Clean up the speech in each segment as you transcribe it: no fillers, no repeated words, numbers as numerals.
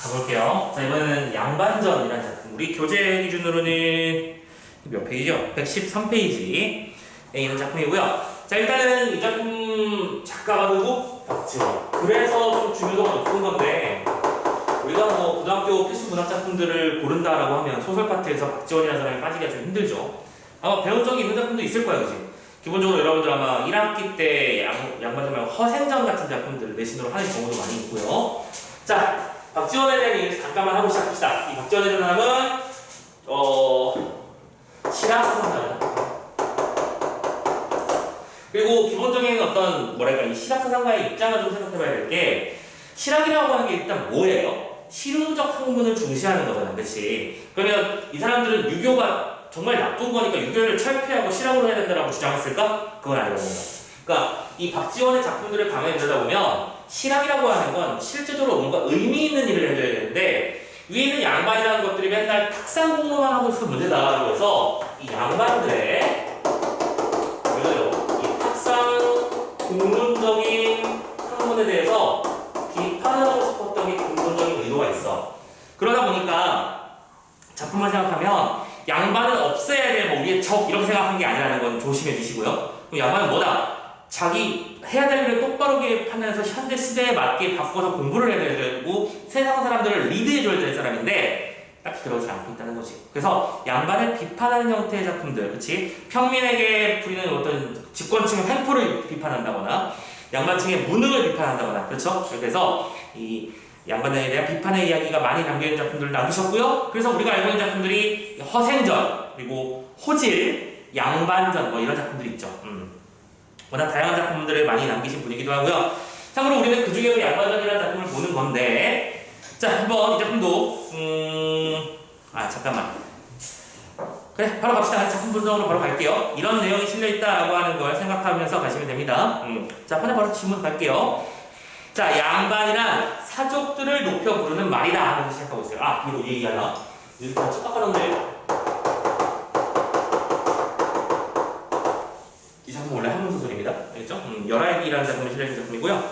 가볼게요. 자, 이번에는 양반전이라는 작품. 우리 교재 기준으로는 몇 페이지요? 113페이지에 있는 작품이고요. 자, 일단은 이 작품 작가가 누구? 박지원. 그래서 좀 중요도가 높은 건데, 우리가 뭐 고등학교 필수 문학 작품들을 고른다라고 하면 소설 파트에서 박지원이라는 사람이 빠지기가 좀 힘들죠. 아마 배운 적이 있는 작품도 있을 거예요, 그지? 기본적으로 여러분들 아마 1학기 때 양반전 말고 허생전 같은 작품들을 내신으로 하는 경우도 많이 있고요. 자, 박지원에 대한 얘기 잠깐만 하고 시작합시다. 이 박지원이라는 사람은 실학사상가예요. 그리고 기본적인 어떤 뭐랄까 이 실학사상가의 입장을 좀 생각해봐야 될 게, 실학이라고 하는 게 일단 뭐예요? 실용적 학문을 중시하는 거잖아, 그렇지? 그러면 이 사람들은 유교가 정말 나쁜 거니까 유교를 철폐하고 실학으로 해야 된다고 주장했을까? 그건 아니거든요. 그러니까 이 박지원의 작품들을 가만히 들여다보면 실학이라고 하는 건 실제적으로 뭔가 의미 있는 일을 해줘야 되는데, 위에 있는 양반이라는 것들이 맨날 탁상 공부만 하고 있어서 문제다라고 해서 이 양반들의 이 탁상 공론적인 학문에 대해서 비판하고 싶었던 게 근본적인 의도가 있어. 그러다 보니까 작품만 생각하면 양반은 없애야 될 뭐 우리의 적 이렇게 생각한 게 아니라는 건 조심해 주시고요. 그럼 양반은 뭐다? 자기 해야 될 일을 똑바르게 판단해서 현대 시대에 맞게 바꿔서 공부를 해야 되고 세상 사람들을 리드해줘야 될 사람인데 딱히 그러지 않고 있다는 거지. 그래서 양반을 비판하는 형태의 작품들, 그치? 평민에게 부리는 어떤 집권층의 횡포를 비판한다거나 양반층의 무능을 비판한다거나, 그렇죠? 그래서 이 양반에 대한 비판의 이야기가 많이 담겨있는 작품들을 남기셨고요. 그래서 우리가 알고 있는 작품들이 허생전, 그리고 호질, 양반전 뭐 이런 작품들이 있죠. 워낙 다양한 작품들을 많이 남기신 분이기도 하고요. 참고로 우리는 그 중에서 양반전이라는 작품을 보는 건데, 자, 한번 이 작품도 잠깐만. 그래, 바로 갑시다. 작품 분석으로 바로 갈게요. 이런 내용이 실려있다라고 하는 걸 생각하면서 가시면 됩니다. 자, 바로 질문 갈게요. 자, 양반이란 사족들을 높여 부르는 말이다 하면서 시작하고 있어요. 그리고 이 얘기 하나. 이렇게 다 착각하는데, 이 작품 원래 한문소설입니다. 알겠죠? 열아이기라는 작품이 실려있는 작품이고요.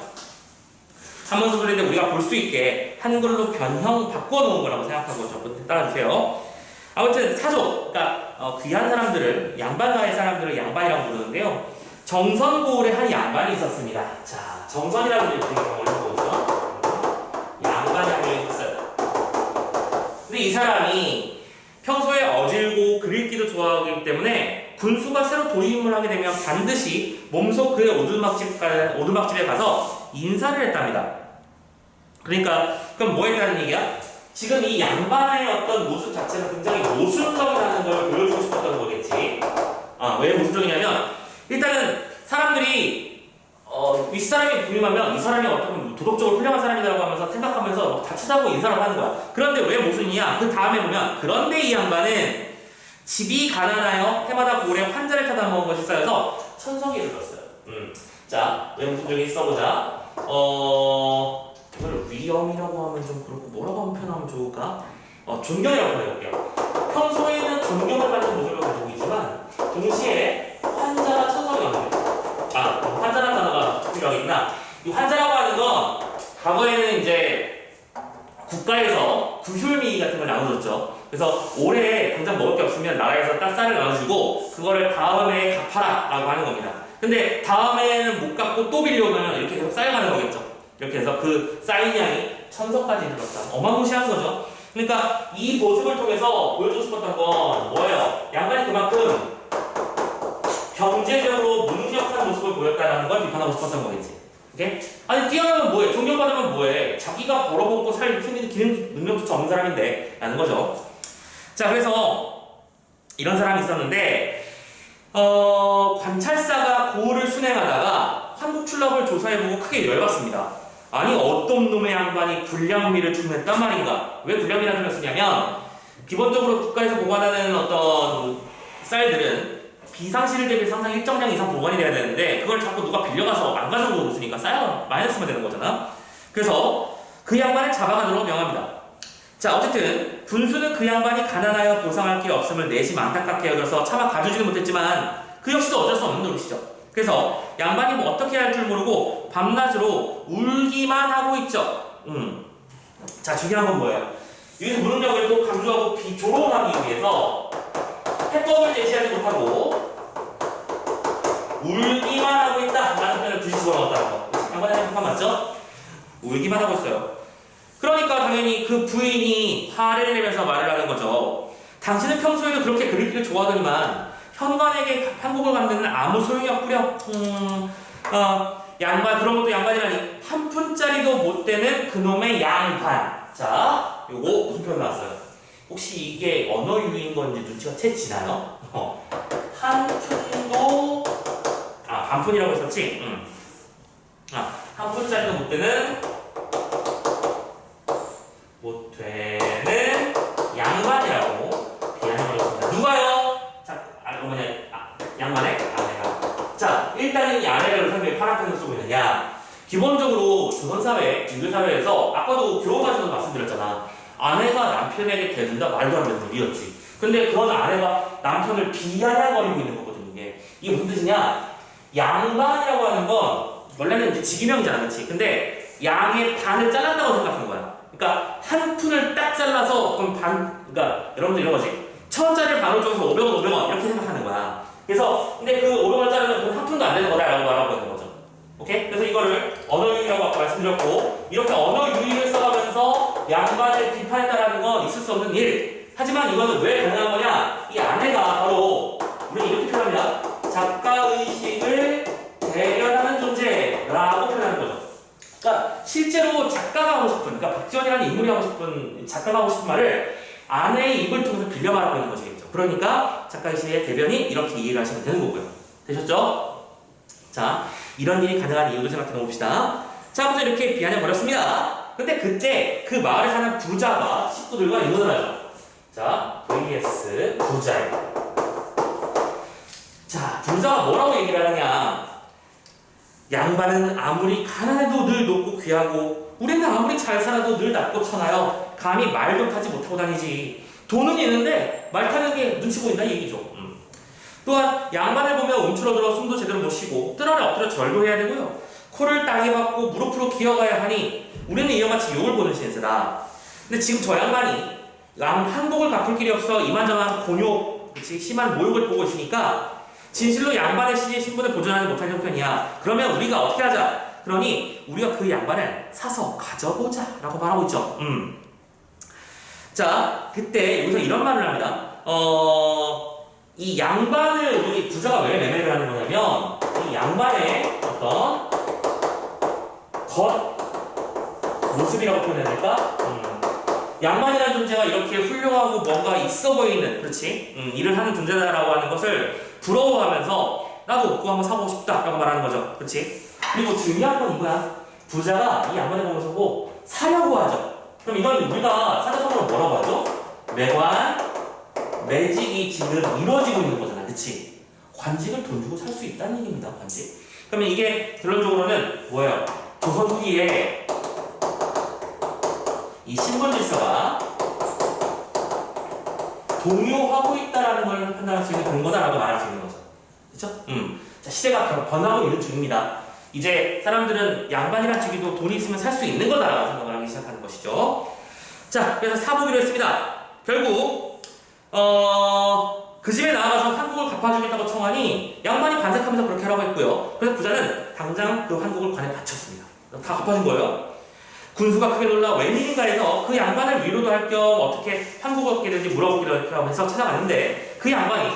한문소설인데 우리가 볼 수 있게 한글로 변형 바꿔놓은 거라고 생각하고 조금 따라주세요. 아무튼 사족, 그러니까 귀한 사람들을, 양반가의 사람들을 양반이라고 부르는데요. 정선고을에 한 양반이 있었습니다. 자, 정선이라는 이름의 경우를 보고 있죠. 양반이 한 명 있었어요. 근데 이 사람이 평소에 어질고 글 읽기도 좋아하기 때문에 군수가 새로 도입을 하게 되면 반드시 몸소 그의 오두막집에 가서 인사를 했답니다. 그러니까 그럼 뭐 했다는 얘기야? 지금 이 양반의 어떤 모습 자체가 굉장히 모순적이라는 걸 보여주고 싶었던 거겠지. 왜 모순적이냐면, 일단은 사람들이 윗사람이 부임하면 이 사람이 어떤 도덕적으로 훌륭한 사람이라고 하면서 생각하면서 막 다 찾아보고 인사를 하는 거야. 그런데 왜 모순이냐? 그 다음에 보면, 그런데 이 양반은 집이 가난하여 해마다 고을에 환자를 타다 먹은 것이 쌓여서 천성에 이르렀어요. 자, 왜 모순적인지 써보자. 이걸 위험이라고 하면 좀 그렇고 뭐라고 하면 표현하면 좋을까? 존경이라고 표현해볼게요. 평소에는 존경을 받는 모습을 가지고 있지만 동시에 환자가 천성이 없는 거예요. 환자라는 단어가 필요하겠구나. 이 환자라고 하는 건 과거에는 이제 국가에서 구휼미 같은 걸 나눠줬죠. 그래서 올해 당장 먹을 게 없으면 나라에서 딱 쌀을 나눠주고 그거를 다음에 갚아라 라고 하는 겁니다. 근데 다음에는 못 갚고 또 빌려오면 이렇게 계속 쌓여가는 거겠죠. 이렇게 해서 그 쌓인 양이 천석까지 이르렀다. 어마무시한 거죠. 그러니까 이 모습을 통해서 보여주고 싶었던 건 뭐예요? 양반이 그만큼 경제적으로 무능력한 모습을 보였다는 걸 비판하고 싶었던 거겠지. 오케이? 아니, 뛰어나면 뭐해? 존경받으면 뭐해? 자기가 벌어먹고 살 힘이 기능 능력조차 없는 사람인데 라는 거죠. 자, 그래서 이런 사람이 있었는데, 관찰사가 고을을 순행하다가 한국출납을 조사해보고 크게 열받습니다. 아니, 어떤 놈의 양반이 불량미를 주문했단 말인가? 왜 불량미라는 표현을 쓰냐면, 기본적으로 국가에서 보관하는 어떤 쌀들은 비상시를 대비해서 항상 일정량 이상 보관이 돼야 되는데, 그걸 자꾸 누가 빌려가서 안 가져오고 있으니까 쌓여 마이너스만 되는 거잖아. 그래서 그 양반을 잡아가도록 명합니다. 자, 어쨌든 군수는 그 양반이 가난하여 보상할 게 없음을 내심 안타깝게 여겨서 차마 가져주지는 못했지만 그 역시도 어쩔 수 없는 노릇이죠. 그래서 양반이 뭐 어떻게 할 줄 모르고 밤낮으로 울기만 하고 있죠. 자, 중요한 건 뭐예요? 여기서 무능력을 또 강조하고 비조롱하기 위해서 해법을 제시하지 못하고 울기만 하고 있다 라는 표현을 굳이 집어넣었다는 거. 양반의 해법 맞죠? 울기만 하고 있어요. 그러니까 당연히 그 부인이 화를 내면서 말을 하는 거죠. 당신은 평소에도 그렇게 그리기를 좋아하더니만 현관에게 한국을 만드는 아무 소용이 없구려. 양반, 그런 것도 양반이라니. 한 푼짜리도 못 되는 그놈의 양반. 자, 요거 무슨 표현 나왔어요? 혹시 이게 언어 유희인 건지 눈치가 채 지나요? 한 푼도, 반푼이라고 했었지? 한 푼짜리도 못 되는 양반이라고 비하는 것입니다. 누가요? 자, 양반의 아내가. 자, 일단은 이 아내를 설명해 파란 펜을 쓰고 있느냐. 기본적으로 조선사회, 인류사회에서 아까도 교과서에서 말씀드렸잖아. 아내가 남편에게 대든다 말도 안 되는 일이었지. 근데 그런 아내가 남편을 비아냥거리고 있는 거거든, 이게. 이게 무슨 뜻이냐? 양반이라고 하는 건 원래는 이제 직위명이잖아, 그치? 근데 양의 반을 잘랐다고 생각하는 거야. 그러니까 한 푼을 딱 잘라서 그럼 그러니까 여러분들 이런 거지. 1,000원짜리를 반으로 쪼개서 500원, 500원 이렇게 생각하는 거야. 그래서 근데 그 500원 자르면 그건 한 푼도 안 되는 거다라고 말하고 있는 거죠. 오케이? 그래서 이거를 언어 유희라고 아까 말씀드렸고, 이렇게 언어 유희를 써가면서 양반을 비판했다라는 건 있을 수 없는 일. 하지만 이거는 왜 가능한 거냐? 이 아내가 바로 우리는 이렇게 표현합니다. 작가의식을 대변하는 존재라고 표현하는 거죠. 그러니까 실제로 작가가 하고 싶은, 그러니까 박지원이라는 인물이 하고 싶은, 작가가 하고 싶은 말을 아내의 입을 통해서 빌려 말하고 있는 것이겠죠. 그러니까 작가의식의 대변이 이렇게 이해를 하시면 되는 거고요. 되셨죠? 자, 이런 일이 가능한 이유도 생각해 봅시다. 자, 먼저 이렇게 비아냥 버렸습니다. 근데 그때 그 마을에 사는 부자가 식구들과 의논을 하죠. 자, vs 부자예요. 자, 부자가 뭐라고 얘기를 하느냐. 양반은 아무리 가난해도 늘 높고 귀하고 우리는 아무리 잘 살아도 늘 낮고 천하여 감히 말도 타지 못하고 다니지. 돈은 있는데 말 타는 게 눈치 보인다 이 얘기죠. 또한 양반을 보면 움츠러들어 숨도 제대로 못 쉬고 뜰 아래 엎드려 절도 해야 되고요. 코를 땅에 박고 무릎으로 기어가야 하니 우리는 이와 같이 욕을 보는 신세다. 근데 지금 저 양반이 한복을 갚을 길이 없어 이만저만 곤욕, 그치? 심한 모욕을 보고 있으니까 진실로 양반의 신분을 보존하지 못할 형편이야. 그러면 우리가 어떻게 하자? 그러니 우리가 그 양반을 사서 가져보자 라고 말하고 있죠. 자, 그때 여기서 이런 말을 합니다. 이 양반을 우리 부자가 왜 매매를 하는 거냐면 이 양반의 어떤 겉 모습이라고 표현해야 될까? 양반이라는 존재가 이렇게 훌륭하고 뭔가 있어 보이는, 그렇지? 일을 하는 존재다라고 하는 것을 부러워하면서 나도 얻고 한번 사보고 싶다라고 말하는 거죠. 그렇지? 그리고 중요한 건 이거야. 부자가 이 양반을 보면서 뭐 사려고 하죠. 그럼 이건 우리가 사자성어로 뭐라고 하죠? 매관, 매직이 지금 이루어지고 있는 거잖아. 그치? 관직을 돈 주고 살 수 있다는 얘기입니다. 관직. 그러면 이게 결론적으로는 뭐예요? 조선 후기에 이 신분 질서가 동요하고 있다라는 걸 판단할 수 있는 근거다라고 말할 수 있는 거죠. 그쵸? 자, 시대가 변하고 있는 중입니다. 이제 사람들은 양반이란 직위도 돈이 있으면 살 수 있는 거다라고 생각을 하기 시작하는 것이죠. 자, 그래서 사보기로 했습니다. 결국 그 집에 나아가서 한국을 갚아주겠다고 청하니 양반이 반색하면서 그렇게 하라고 했고요. 그래서 부자는 당장 그 한국을 관에 바쳤습니다. 다 갚아준 거예요. 군수가 크게 놀라 웬일인가 해서 그 양반을 위로도 할 겸 어떻게 한국을 얻게 되는지 물어보기로 해서 찾아갔는데 그 양반이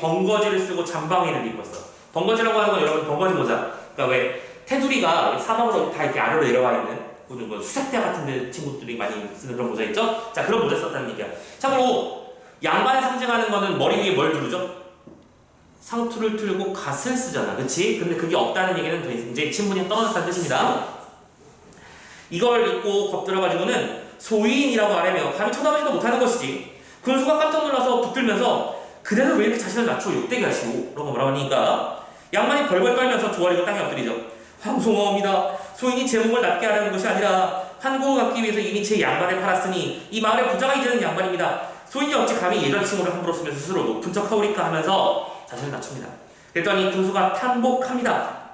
번거지를 쓰고 잠방이를 입었어. 번거지라고 하는 건 여러분 번거지 모자. 그러니까 왜 테두리가 사방으로 다 이렇게 아래로 내려와 있는 뭐 수색대 같은 데 친구들이 많이 쓰는 그런 모자 있죠? 자, 그런 모자 썼다는 얘기야. 참고로 양반을 상징하는 거는 머리 위에 뭘 두르죠? 상투를 틀고 갓을 쓰잖아. 그치? 근데 그게 없다는 얘기는 이제 친분이 떨어졌다는 뜻입니다. 이걸 입고 겁들어가지고는 소인이라고 말하며 감히 쳐다보지도 못하는 것이지. 군수가 깜짝 놀라서 붙들면서 그대는 왜 이렇게 자신을 낮추어 욕되게 하시오? 라고 말하니까 양반이 벌벌 떨면서 조아리고 땅에 엎드리죠. 황송어옵니다. 소인이 제 몸을 낮게 하려는 것이 아니라 한국을 갖기 위해서 이미 제 양반을 팔았으니 이 마을의 부자가 이제는 양반입니다. 소인이 어찌 감히 예전 칭호를 함부로 쓰면서 스스로 높은 척하오리까 하면서 자신을 낮춥니다. 그랬더니 군수가 탄복합니다.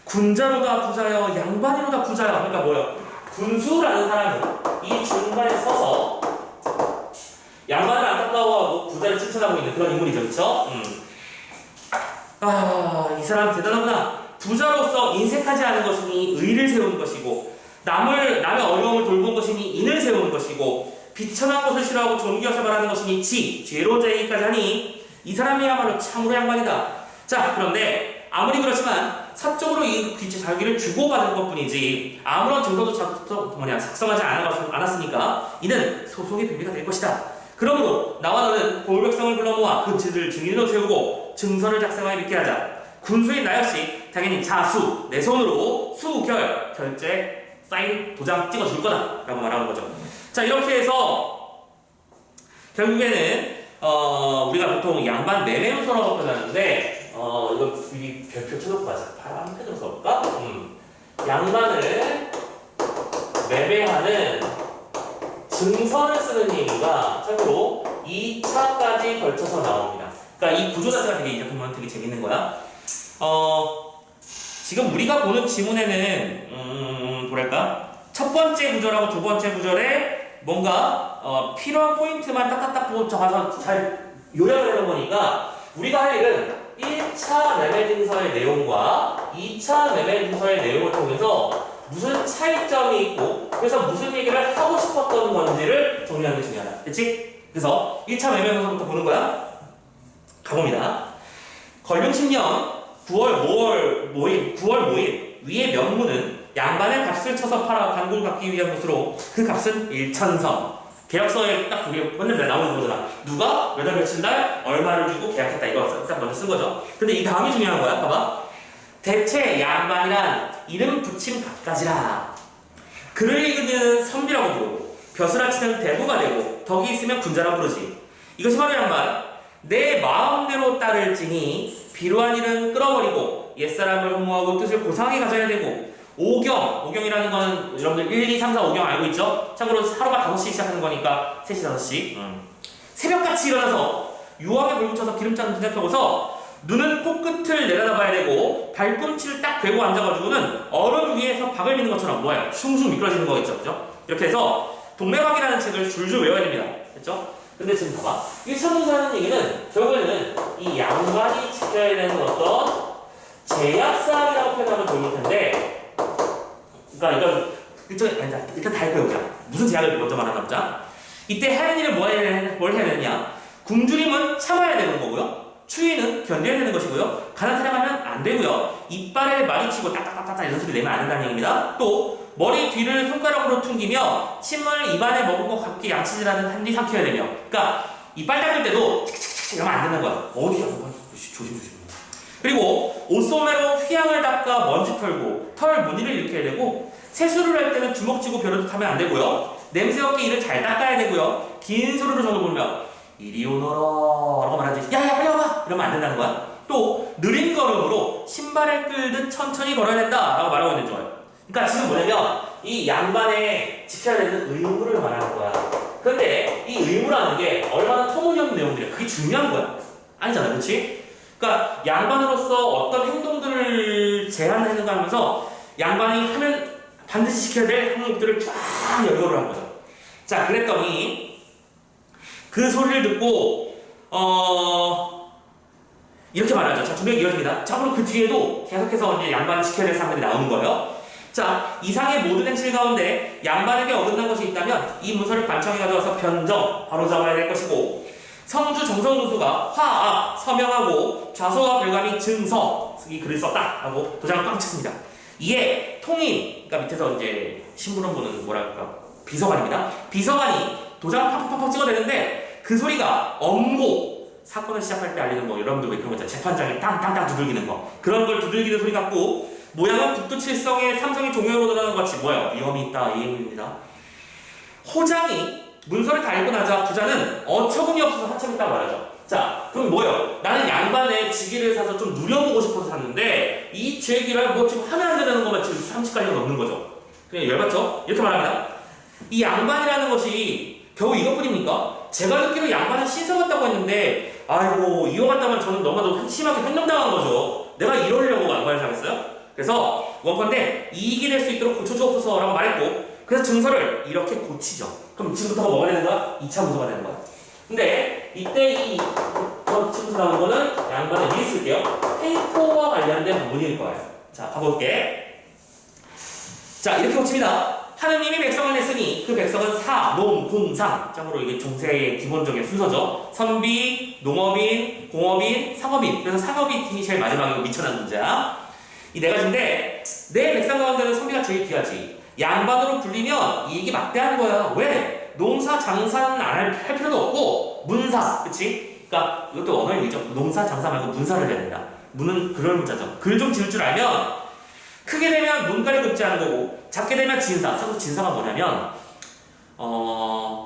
군자로다 부자여 양반이로다 부자여. 그러니까 뭐예요? 군수라는 사람은 이 중간에 서서 양반을 안타까워하고 부자를 칭찬하고 있는 그런 인물이죠. 그쵸? 이 사람 대단하구나. 부자로서 인색하지 않은 것이니 의를 세우는 것이고, 남의 어려움을 돌본 것이니 인을 세우는 것이고, 비천한 것을 싫어하고 존귀여서 말하는 것이니 죄로운 자에게까지 하니 이 사람이야말로 참으로 양반이다. 자, 그런데 아무리 그렇지만 사적으로 이 자기를 주고받은 것뿐이지 아무런 증서도 작성하지 않았으니까 이는 소송의 빌미가 될 것이다. 그러므로 나와 너는 고울백성을 불러 모아 그들을 증인으로 세우고 증서를 작성하여 믿게 하자. 군수인 나 역시 당연히 자수 내 손으로 결제 사인 도장 찍어줄 거다 라고 말하는 거죠. 자, 이렇게 해서 결국에는 우리가 보통 양반 매매문서라고 표현하는데 이거 미리 별표 쳐놓고 가자. 바로 한 펜으로 써볼까? 양반을 매매하는 증서를 쓰는 이유가 참고로 2차까지 걸쳐서 나옵니다. 그러니까 이 구조 자체가 되게 이 작품은 되게 재밌는 거야. 지금 우리가 보는 지문에는 뭐랄까? 첫 번째 구절하고 두 번째 구절에 뭔가 필요한 포인트만 딱딱딱 적어서 잘 요약을 해놓은 거니까 우리가 할 일은 1차 매매증서의 내용과 2차 매매증서의 내용을 통해서 무슨 차이점이 있고 그래서 무슨 얘기를 하고 싶었던 건지를 정리하는 게 중요하다. 그치? 그래서 1차 매매증서부터 보는 거야. 가봅니다. 걸륜 10년 9월 모일 위의 명문은 양반의 값을 쳐서 팔아 관공을 받기 위한 것으로 그 값은 1천성. 계약서에 딱 그게 맨날 나오는 거잖아. 누가 몇 월 며칠 날 얼마를 주고 계약했다 이거 딱 먼저 쓴 거죠. 근데 이 다음이 중요한 거야. 봐봐. 대체 양반이란 이름 붙임 갖가지라. 글을 읽는 선비라고 부르고 벼슬아 치는 대부가 되고 덕이 있으면 군자라 부르지. 이것이 바로 양반. 내 마음대로 따를지니 비루한 일은 끌어버리고 옛사람을 흠모하고 뜻을 고상하게 가져야 되고 오경이라는 거는 여러분들 1, 2, 3, 4, 5경 알고 있죠? 참고로 하루가 5시 시작하는 거니까 3시, 5시 새벽같이 일어나서 유황에 불 붙여서 기름찬 등에 펴고서 눈은 코끝을 내려다봐야 되고 발꿈치를 딱 대고 앉아가지고는 얼음 위에서 박을 미는 것처럼 뭐예요? 슝슝 미끄러지는 거겠죠? 그죠? 이렇게 해서 동맥박이라는 책을 줄줄 외워야 됩니다. 됐죠? 근데 지금 봐봐. 이 천문사라는 얘기는 결국에는 이 양반이 지켜야 되는 어떤 제약사항이라고 표현하면 좋을 텐데 그러니까 이건 일단 다 읽어보자. 무슨 제약을 먼저 말하나 보자. 이때 하는 일은 뭘 해야 되느냐? 굶주림은 참아야 되는 거고요. 추위는 견뎌야 되는 것이고요. 가난 타령하면 안 되고요. 이빨에 마주치고 딱딱딱딱 이런 소리 내면 안 된다는 얘기입니다. 또 머리 뒤를 손가락으로 퉁기며 침을 입안에 머금고 함께 양치질하는 한뒤 삼켜야 되며 그러니까 이빨 닦을 때도 칙칙칙 이러면 안 되는 거야. 어디야? 조심. 그리고 옷소매로 휘양을 닦아 먼지 털고 털 무늬를 일으켜야 되고 세수를 할 때는 주먹 쥐고 벼르듯 하면 안 되고요. 냄새 없게 이를 잘 닦아야 되고요. 긴 소리로 정을 부르며 이리 오너라 라고 말하지. 야야 빨리 와봐 이러면 안 된다는 거야. 또 느린 걸음으로 신발을 끌듯 천천히 걸어야 된다 라고 말하고 있는 거예요. 그러니까 지금 뭐냐면 이 양반의 지켜야 되는 의무를 말하는 거야. 근데 이 의무라는 게 얼마나 터무니없는 내용들이야. 그게 중요한 거야? 아니잖아, 그렇지? 그러니까 양반으로서 어떤 행동들을 제한하는가 하면서 양반이 하면 반드시 지켜야 될 항목들을 쫙 열거를 한 거죠. 자, 그랬더니 그 소리를 듣고 이렇게 말하죠. 자, 준비가 이어집니다. 참고로 그 뒤에도 계속해서 이제 양반을 지켜야 될 사람들이 나오는 거예요. 자, 이상의 모든 행실 가운데 양반에게 어긋난 것이 있다면 이 문서를 관청에 가져와서 변정, 바로잡아야 될 것이고 성주 정성군수가 화압, 서명하고 좌소와 별감이 증서 이 글을 썼다 하고 도장을 꽝 찍습니다. 이에 통인, 그러니까 밑에서 이제 신부름 보는 뭐랄까 비서관입니다. 비서관이 도장을 팍팍팍 찍어내는데 그 소리가 엄고 사건을 시작할 때 알리는 뭐 여러분들 왜 그런 거 있잖아요. 재판장이 땅땅땅 두들기는 거 그런 걸 두들기는 소리 같고 모양은 북두칠성의 삼성이 종효로 드러나는 것 같이 뭐예요? 위험이 있다 이 얘기입니다. 호장이 문서를 다 읽고 나자 부자는 어처구니 없어서 한참 있다고 말하죠. 자, 그럼 뭐예요? 나는 양반의 직위를 사서 좀 누려보고 싶어서 샀는데 이 제기를 뭐 지금 하면 안 되는 것만 지금 30가지가 넘는 거죠. 그냥 열받죠? 이렇게 말합니다. 이 양반이라는 것이 겨우 이것뿐입니까? 제가 듣기로 양반은 신성했다고 했는데 아이고 이어갔다면 저는 너무나도 심하게 횡령당한 거죠. 내가 이러려고 양반을 사겠어요? 그래서 원컨대 이익이 될 수 있도록 고쳐주옵소서라고 말했고 그래서 증서를 이렇게 고치죠. 그럼 지금부터 뭐가 되는 거야? 2차 문서가 되는 거야. 근데 이때 이 지금부터 나온 거는 양반을 미리 쓸게요. 횡포와 관련된 부분일 거예요. 자, 가볼게. 자, 이렇게 고칩니다. 하느님이 백성을 냈으니 그 백성은 사, 농, 공, 상. 참고로 이게 종세의 기본적인 순서죠. 선비, 농업인, 공업인, 상업인. 그래서 상업인 팀이 제일 마지막이고 미천한 문제야. 이 네 가지인데 내 백성 가운데는 선비가 제일 귀하지. 양반으로 불리면 이익이 막대하는 거야. 왜? 농사, 장사는 할 필요도 없고 문사, 그치? 그러니까 이것도 언어의 의미죠. 농사, 장사 말고 문사를 해야 된다. 문은 그런 문자죠. 글 좀 지을 줄 알면 크게 되면 문가를 급제하는 거고 작게 되면 진사. 그래서 진사가 뭐냐면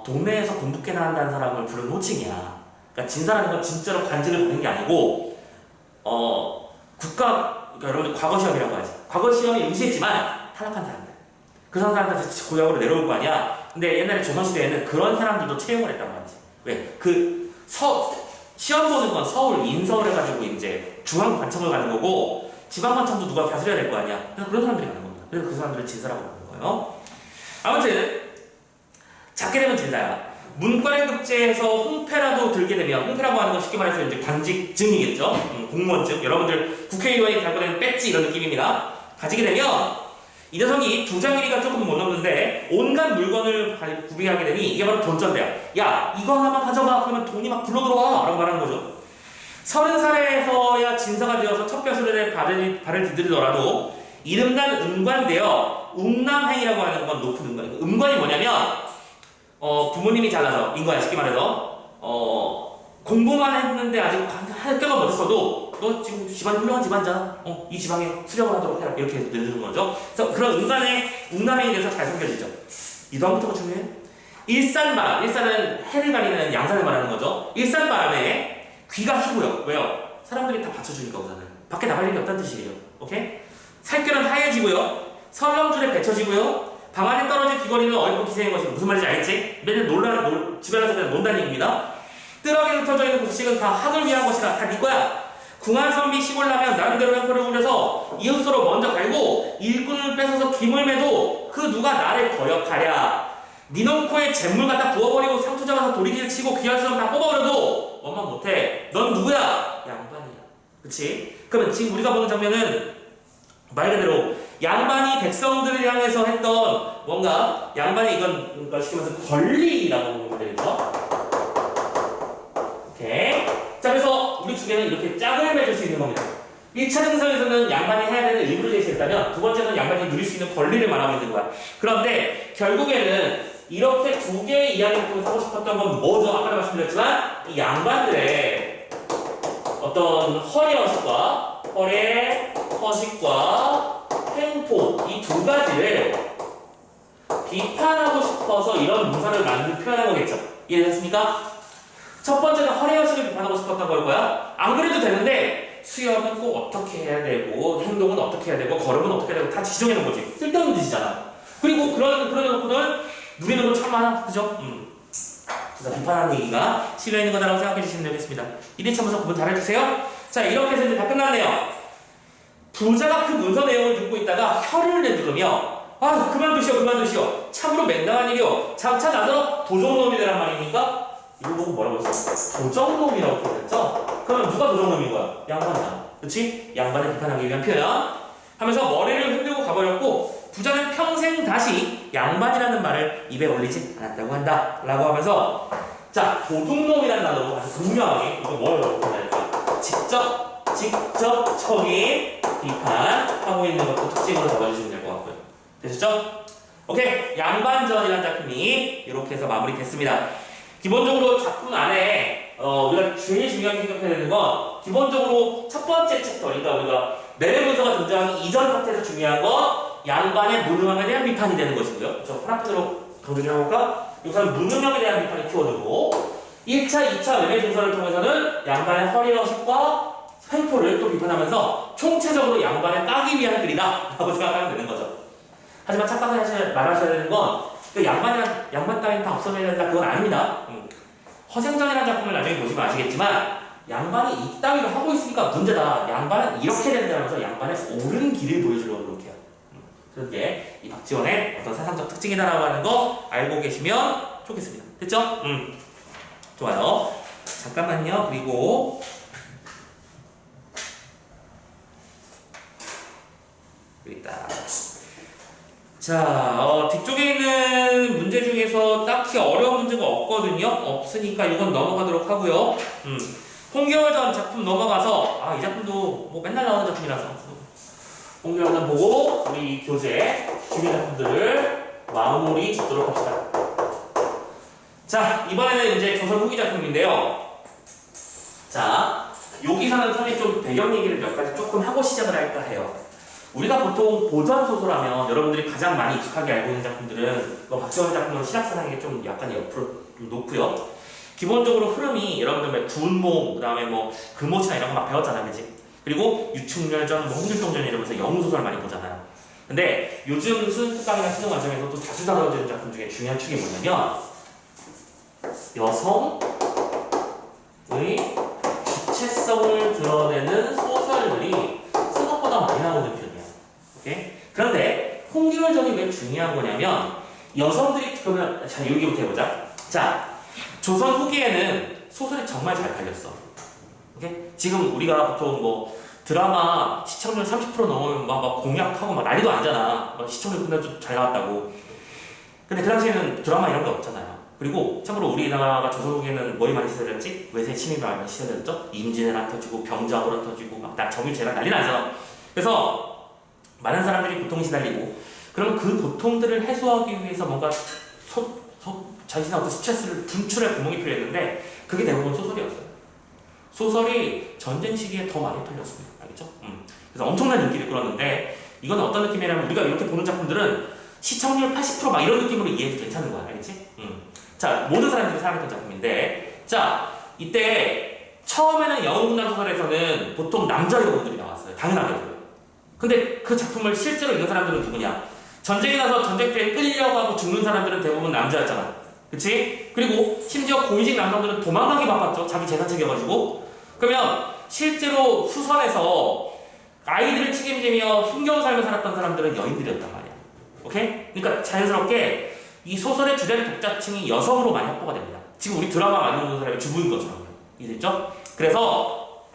동네에서 공부 꽤나 한다는 사람을 부르는 호칭이야. 그러니까 진사라는 건 진짜로 관직을 받는 게 아니고 그러니까 여러분들 과거 시험이라고 하지. 과거 시험에 응시했지만 탈락한 사람들. 그 사람들한테 고향으로 내려올 거 아니야. 근데 옛날에 조선시대에는 그런 사람들도 채용을 했단 말이지. 왜? 시험 보는 건 서울, 인서울 해가지고 이제 중앙관청을 가는 거고 지방관청도 누가 다스려야 될 거 아니야. 그래서 그런 사람들이 가는 겁니다. 그래서 그 사람들을 진사라고 부르는 거예요. 아무튼 작게 되면 진사야. 문과를 급제해서 홍패라도 들게 되면 홍패라고 하는 건 쉽게 말해서 이제 관직증이겠죠. 공무원증. 여러분들 국회의원이 달고 다니는 배지 이런 느낌입니다. 가지게 되면 이 녀석이 두 장 길이가 조금 못 넘는데 온갖 물건을 구비하게 되니 이게 바로 돈전대야. 야, 이거 하나만 가져가. 그러면 돈이 막 굴러 들어와. 라고 말하는 거죠. 30살에서야 진사가 되어서 첫 벼슬에 발을 디디더라도 이름난 음관되어 음남행이라고 하는 건 높은 음관. 음관이 뭐냐면 부모님이 잘나서 인거야. 쉽게 말해서 공부만 했는데 아직 할 껴가 못했어도 너 지금 집안 훌륭한 집안이잖아. 이 지방에 수령을 하도록 해라. 이렇게 내주는 거죠. 그래서 그런 음남행에 대해서 잘 섬겨지죠. 이 다음부터가 중요해. 일산바람. 일산은 해를 가리는 양산을 말하는 거죠. 일산바람에 귀가 희고요. 왜요? 사람들이 다 받쳐주니까 우선은. 밖에 나갈 일이 없다는 뜻이에요. 오케이? 살결은 하얘지고요. 설렁줄에 배쳐지고요. 방 안에 떨어진 귀걸이는 어이없고 기생인 것이 무슨 말인지 알지? 맨날 집에 가서 그냥 논다는 얘기입니다. 뜰하게 흩어져 있는 곡식은 다 학을 위한 것이라 다 네 거야. 궁한선비 시골라면 나름대로 횡포를 울려서 이웃으로 먼저 갈고 일꾼을 뺏어서 김을 매도 그 누가 나를 거역하랴. 니놈 코에 잿물 갖다 부어버리고 상투 잡아서 도리지를 치고 귀할수록 다 뽑아버려도 원망 못해. 넌 누구야? 양반이야. 그치? 그러면 지금 우리가 보는 장면은 말 그대로 양반이 백성들을 향해서 했던 뭔가 양반이 이건 쉽게 말해서 권리라고 보면 되겠죠? 오케이. 자, 그래서 우리 중에는 이렇게 짝을 맺을 수 있는 겁니다. 1차 증서에서는 양반이 해야 되는 일부를 제시했다면 두 번째는 양반이 누릴 수 있는 권리를 말하고 있는 거야. 그런데 결국에는 이렇게 두 개의 이야기를 통해서 하고 싶었던 건 뭐죠? 아까도 말씀드렸지만 이 양반들의 어떤 허례허식과 횡포 이 두 가지를 비판하고 싶어서 이런 문서를 표현한 거겠죠. 이해되셨습니까? 첫 번째는 허례허식을 비판하고 싶었던 걸 거야. 안 그래도 되는데 수염은 꼭 어떻게 해야 되고 행동은 어떻게 해야 되고 걸음은 어떻게 해야 되고 다 지정해 놓은 거지. 쓸데없는 짓이잖아. 그리고 그런 놓고는 누리는 건 참 많아. 그죠? 그래서 비판하는 얘기가 실려 있는 거다라고 생각해 주시면 되겠습니다. 1일차 문서 구분 잘 해주세요. 자, 이렇게 해서 이제 다 끝났네요. 부자가 그 문서 내용을 듣고 있다가 혀를 내두르며 그만두시오. 참으로 맹랑한 일이오. 장차 나더러 도적놈이 되란 말입니까? 이걸 보고 뭐라고 했어? 도적놈이라고 표현했죠? 그러면 누가 도적놈인 거야? 양반이다. 그치? 양반을 비판하기 위한 표현 하면서 머리를 흔들고 가버렸고 부자는 평생 다시 양반이라는 말을 입에 올리지 않았다고 한다 라고 하면서 자, 도둑놈이라는 단어로 아주 분명하게 이거 뭘 표현할까? 직접적인 비판하고 있는 것도 특징으로 잡아주시면 될 것 같고요. 되셨죠? 오케이. 양반전이라는 작품이 이렇게 해서 마무리됐습니다. 기본적으로 작품 안에 우리가 제일 중요하게 생각해야 되는 건 기본적으로 첫 번째 챕터, 그러니까 우리가 내외문서가 등장하기 이전 파트에서 중요한 건 양반의 무능함에 대한 비판이 되는 것이고요. 저 하나편으로 강조 좀 해볼까? 여기서는 무능함에 대한 비판이 키워드고 1차, 2차 외매증서를 통해서는 양반의 허례허식과 횡포를 또 비판하면서 총체적으로 양반을 따기 위한 글이다 라고 생각하면 되는 거죠. 하지만 착각하셔야 말하셔야 되는 건 양반 따위는 다 없어져야 된다 그건 아닙니다. 허생전이라는 작품을 나중에 보시면 아시겠지만 양반이 이 따위를 하고 있으니까 문제다. 양반은 이렇게 된다면서 양반의 옳은 길을 보여주려고 노력해요. 그런 게 이 박지원의 어떤 사상적 특징이다라고 하는 거 알고 계시면 좋겠습니다. 됐죠? 좋아요. 잠깐만요. 그리고 여기 있다. 자, 뒤쪽에 있는 문제 중에서 딱히 어려운 문제가 없거든요. 없으니까 이건 넘어가도록 하고요. 홍겨울전 작품 넘어가서 이 작품도 뭐 맨날 나오는 작품이라서 홍겨울전 보고 우리 교재 준비 작품들을 마무리 짓도록 합시다. 자, 이번에는 이제 조선 후기 작품인데요. 자, 여기서는 사실 좀 배경 얘기를 몇 가지 조금 하고 시작을 할까 해요. 우리가 보통 보전 소설하면 여러분들이 가장 많이 익숙하게 알고 있는 작품들은 박지원 작품은 신학사상이 좀 약간 옆으로 좀 높고요. 기본적으로 흐름이 여러분들 구운몽, 그 다음에 뭐 금오치나 이런 거 막 배웠잖아요, 그치? 그리고 유충렬전, 뭐 홍길동전 이러면서 영웅소설 많이 보잖아요. 근데 요즘 수능특강이나 수능 과정에서 또 자주 다뤄지는 작품 중에 중요한 축이 뭐냐면 여성의 주체성을 드러내는 소설들이 생각보다 많이 나오는 편이에요. 오케이? 그런데 홍길동전이 왜 중요한 거냐면 여성들이 그러면 자 여기부터 해보자. 자, 조선 후기에는 소설이 정말 잘 팔렸어. 오케이? 지금 우리가 보통 뭐 드라마 시청률 30% 넘으면 막 공약하고 막 난리도 아니잖아. 막 시청률 끝나도 잘 나왔다고. 근데 그 당시에는 드라마 이런 게 없잖아요. 그리고 참고로 우리나라가 조선 후기에는 뭐에 많이 시달렸지? 외세 침입에 많이 시달렸죠? 임진왜란 터지고 병자호란 터지고 막 정유재란 난리 나잖아. 그래서 많은 사람들이 고통에 시달리고 그러면 그 고통들을 해소하기 위해서 뭔가 자신의 어떤 스트레스를 분출할 구멍이 필요했는데 그게 대부분 소설이었어요. 소설이 전쟁 시기에 더 많이 팔렸습니다. 알겠죠? 그래서 엄청난 인기를 끌었는데 이건 어떤 느낌이냐면 우리가 이렇게 보는 작품들은 시청률 80%막 이런 느낌으로 이해해도 괜찮은 거야. 알겠지? 자, 모든 사람들이 사랑했던 작품인데 자, 이때 처음에는 영웅문학 소설에서는 보통 남자 여우분들이 나왔어요. 당연하게도. 근데 그 작품을 실제로 읽는 사람들은 누구냐? 전쟁이 나서 전쟁터에 끌려가고 죽는 사람들은 대부분 남자였잖아. 그치? 그리고 심지어 고위직 남성들은 도망가기 바빴죠. 자기 재산 챙겨가지고. 그러면 실제로 후선에서 아이들을 책임지며 힘겨운 삶을 살았던 사람들은 여인들이었단 말이야. 오케이? 그러니까 자연스럽게 이 소설의 주된 독자층이 여성으로 많이 확보가 됩니다. 지금 우리 드라마 많이 보는 사람이 주부인 것처럼. 이해됐죠? 그래서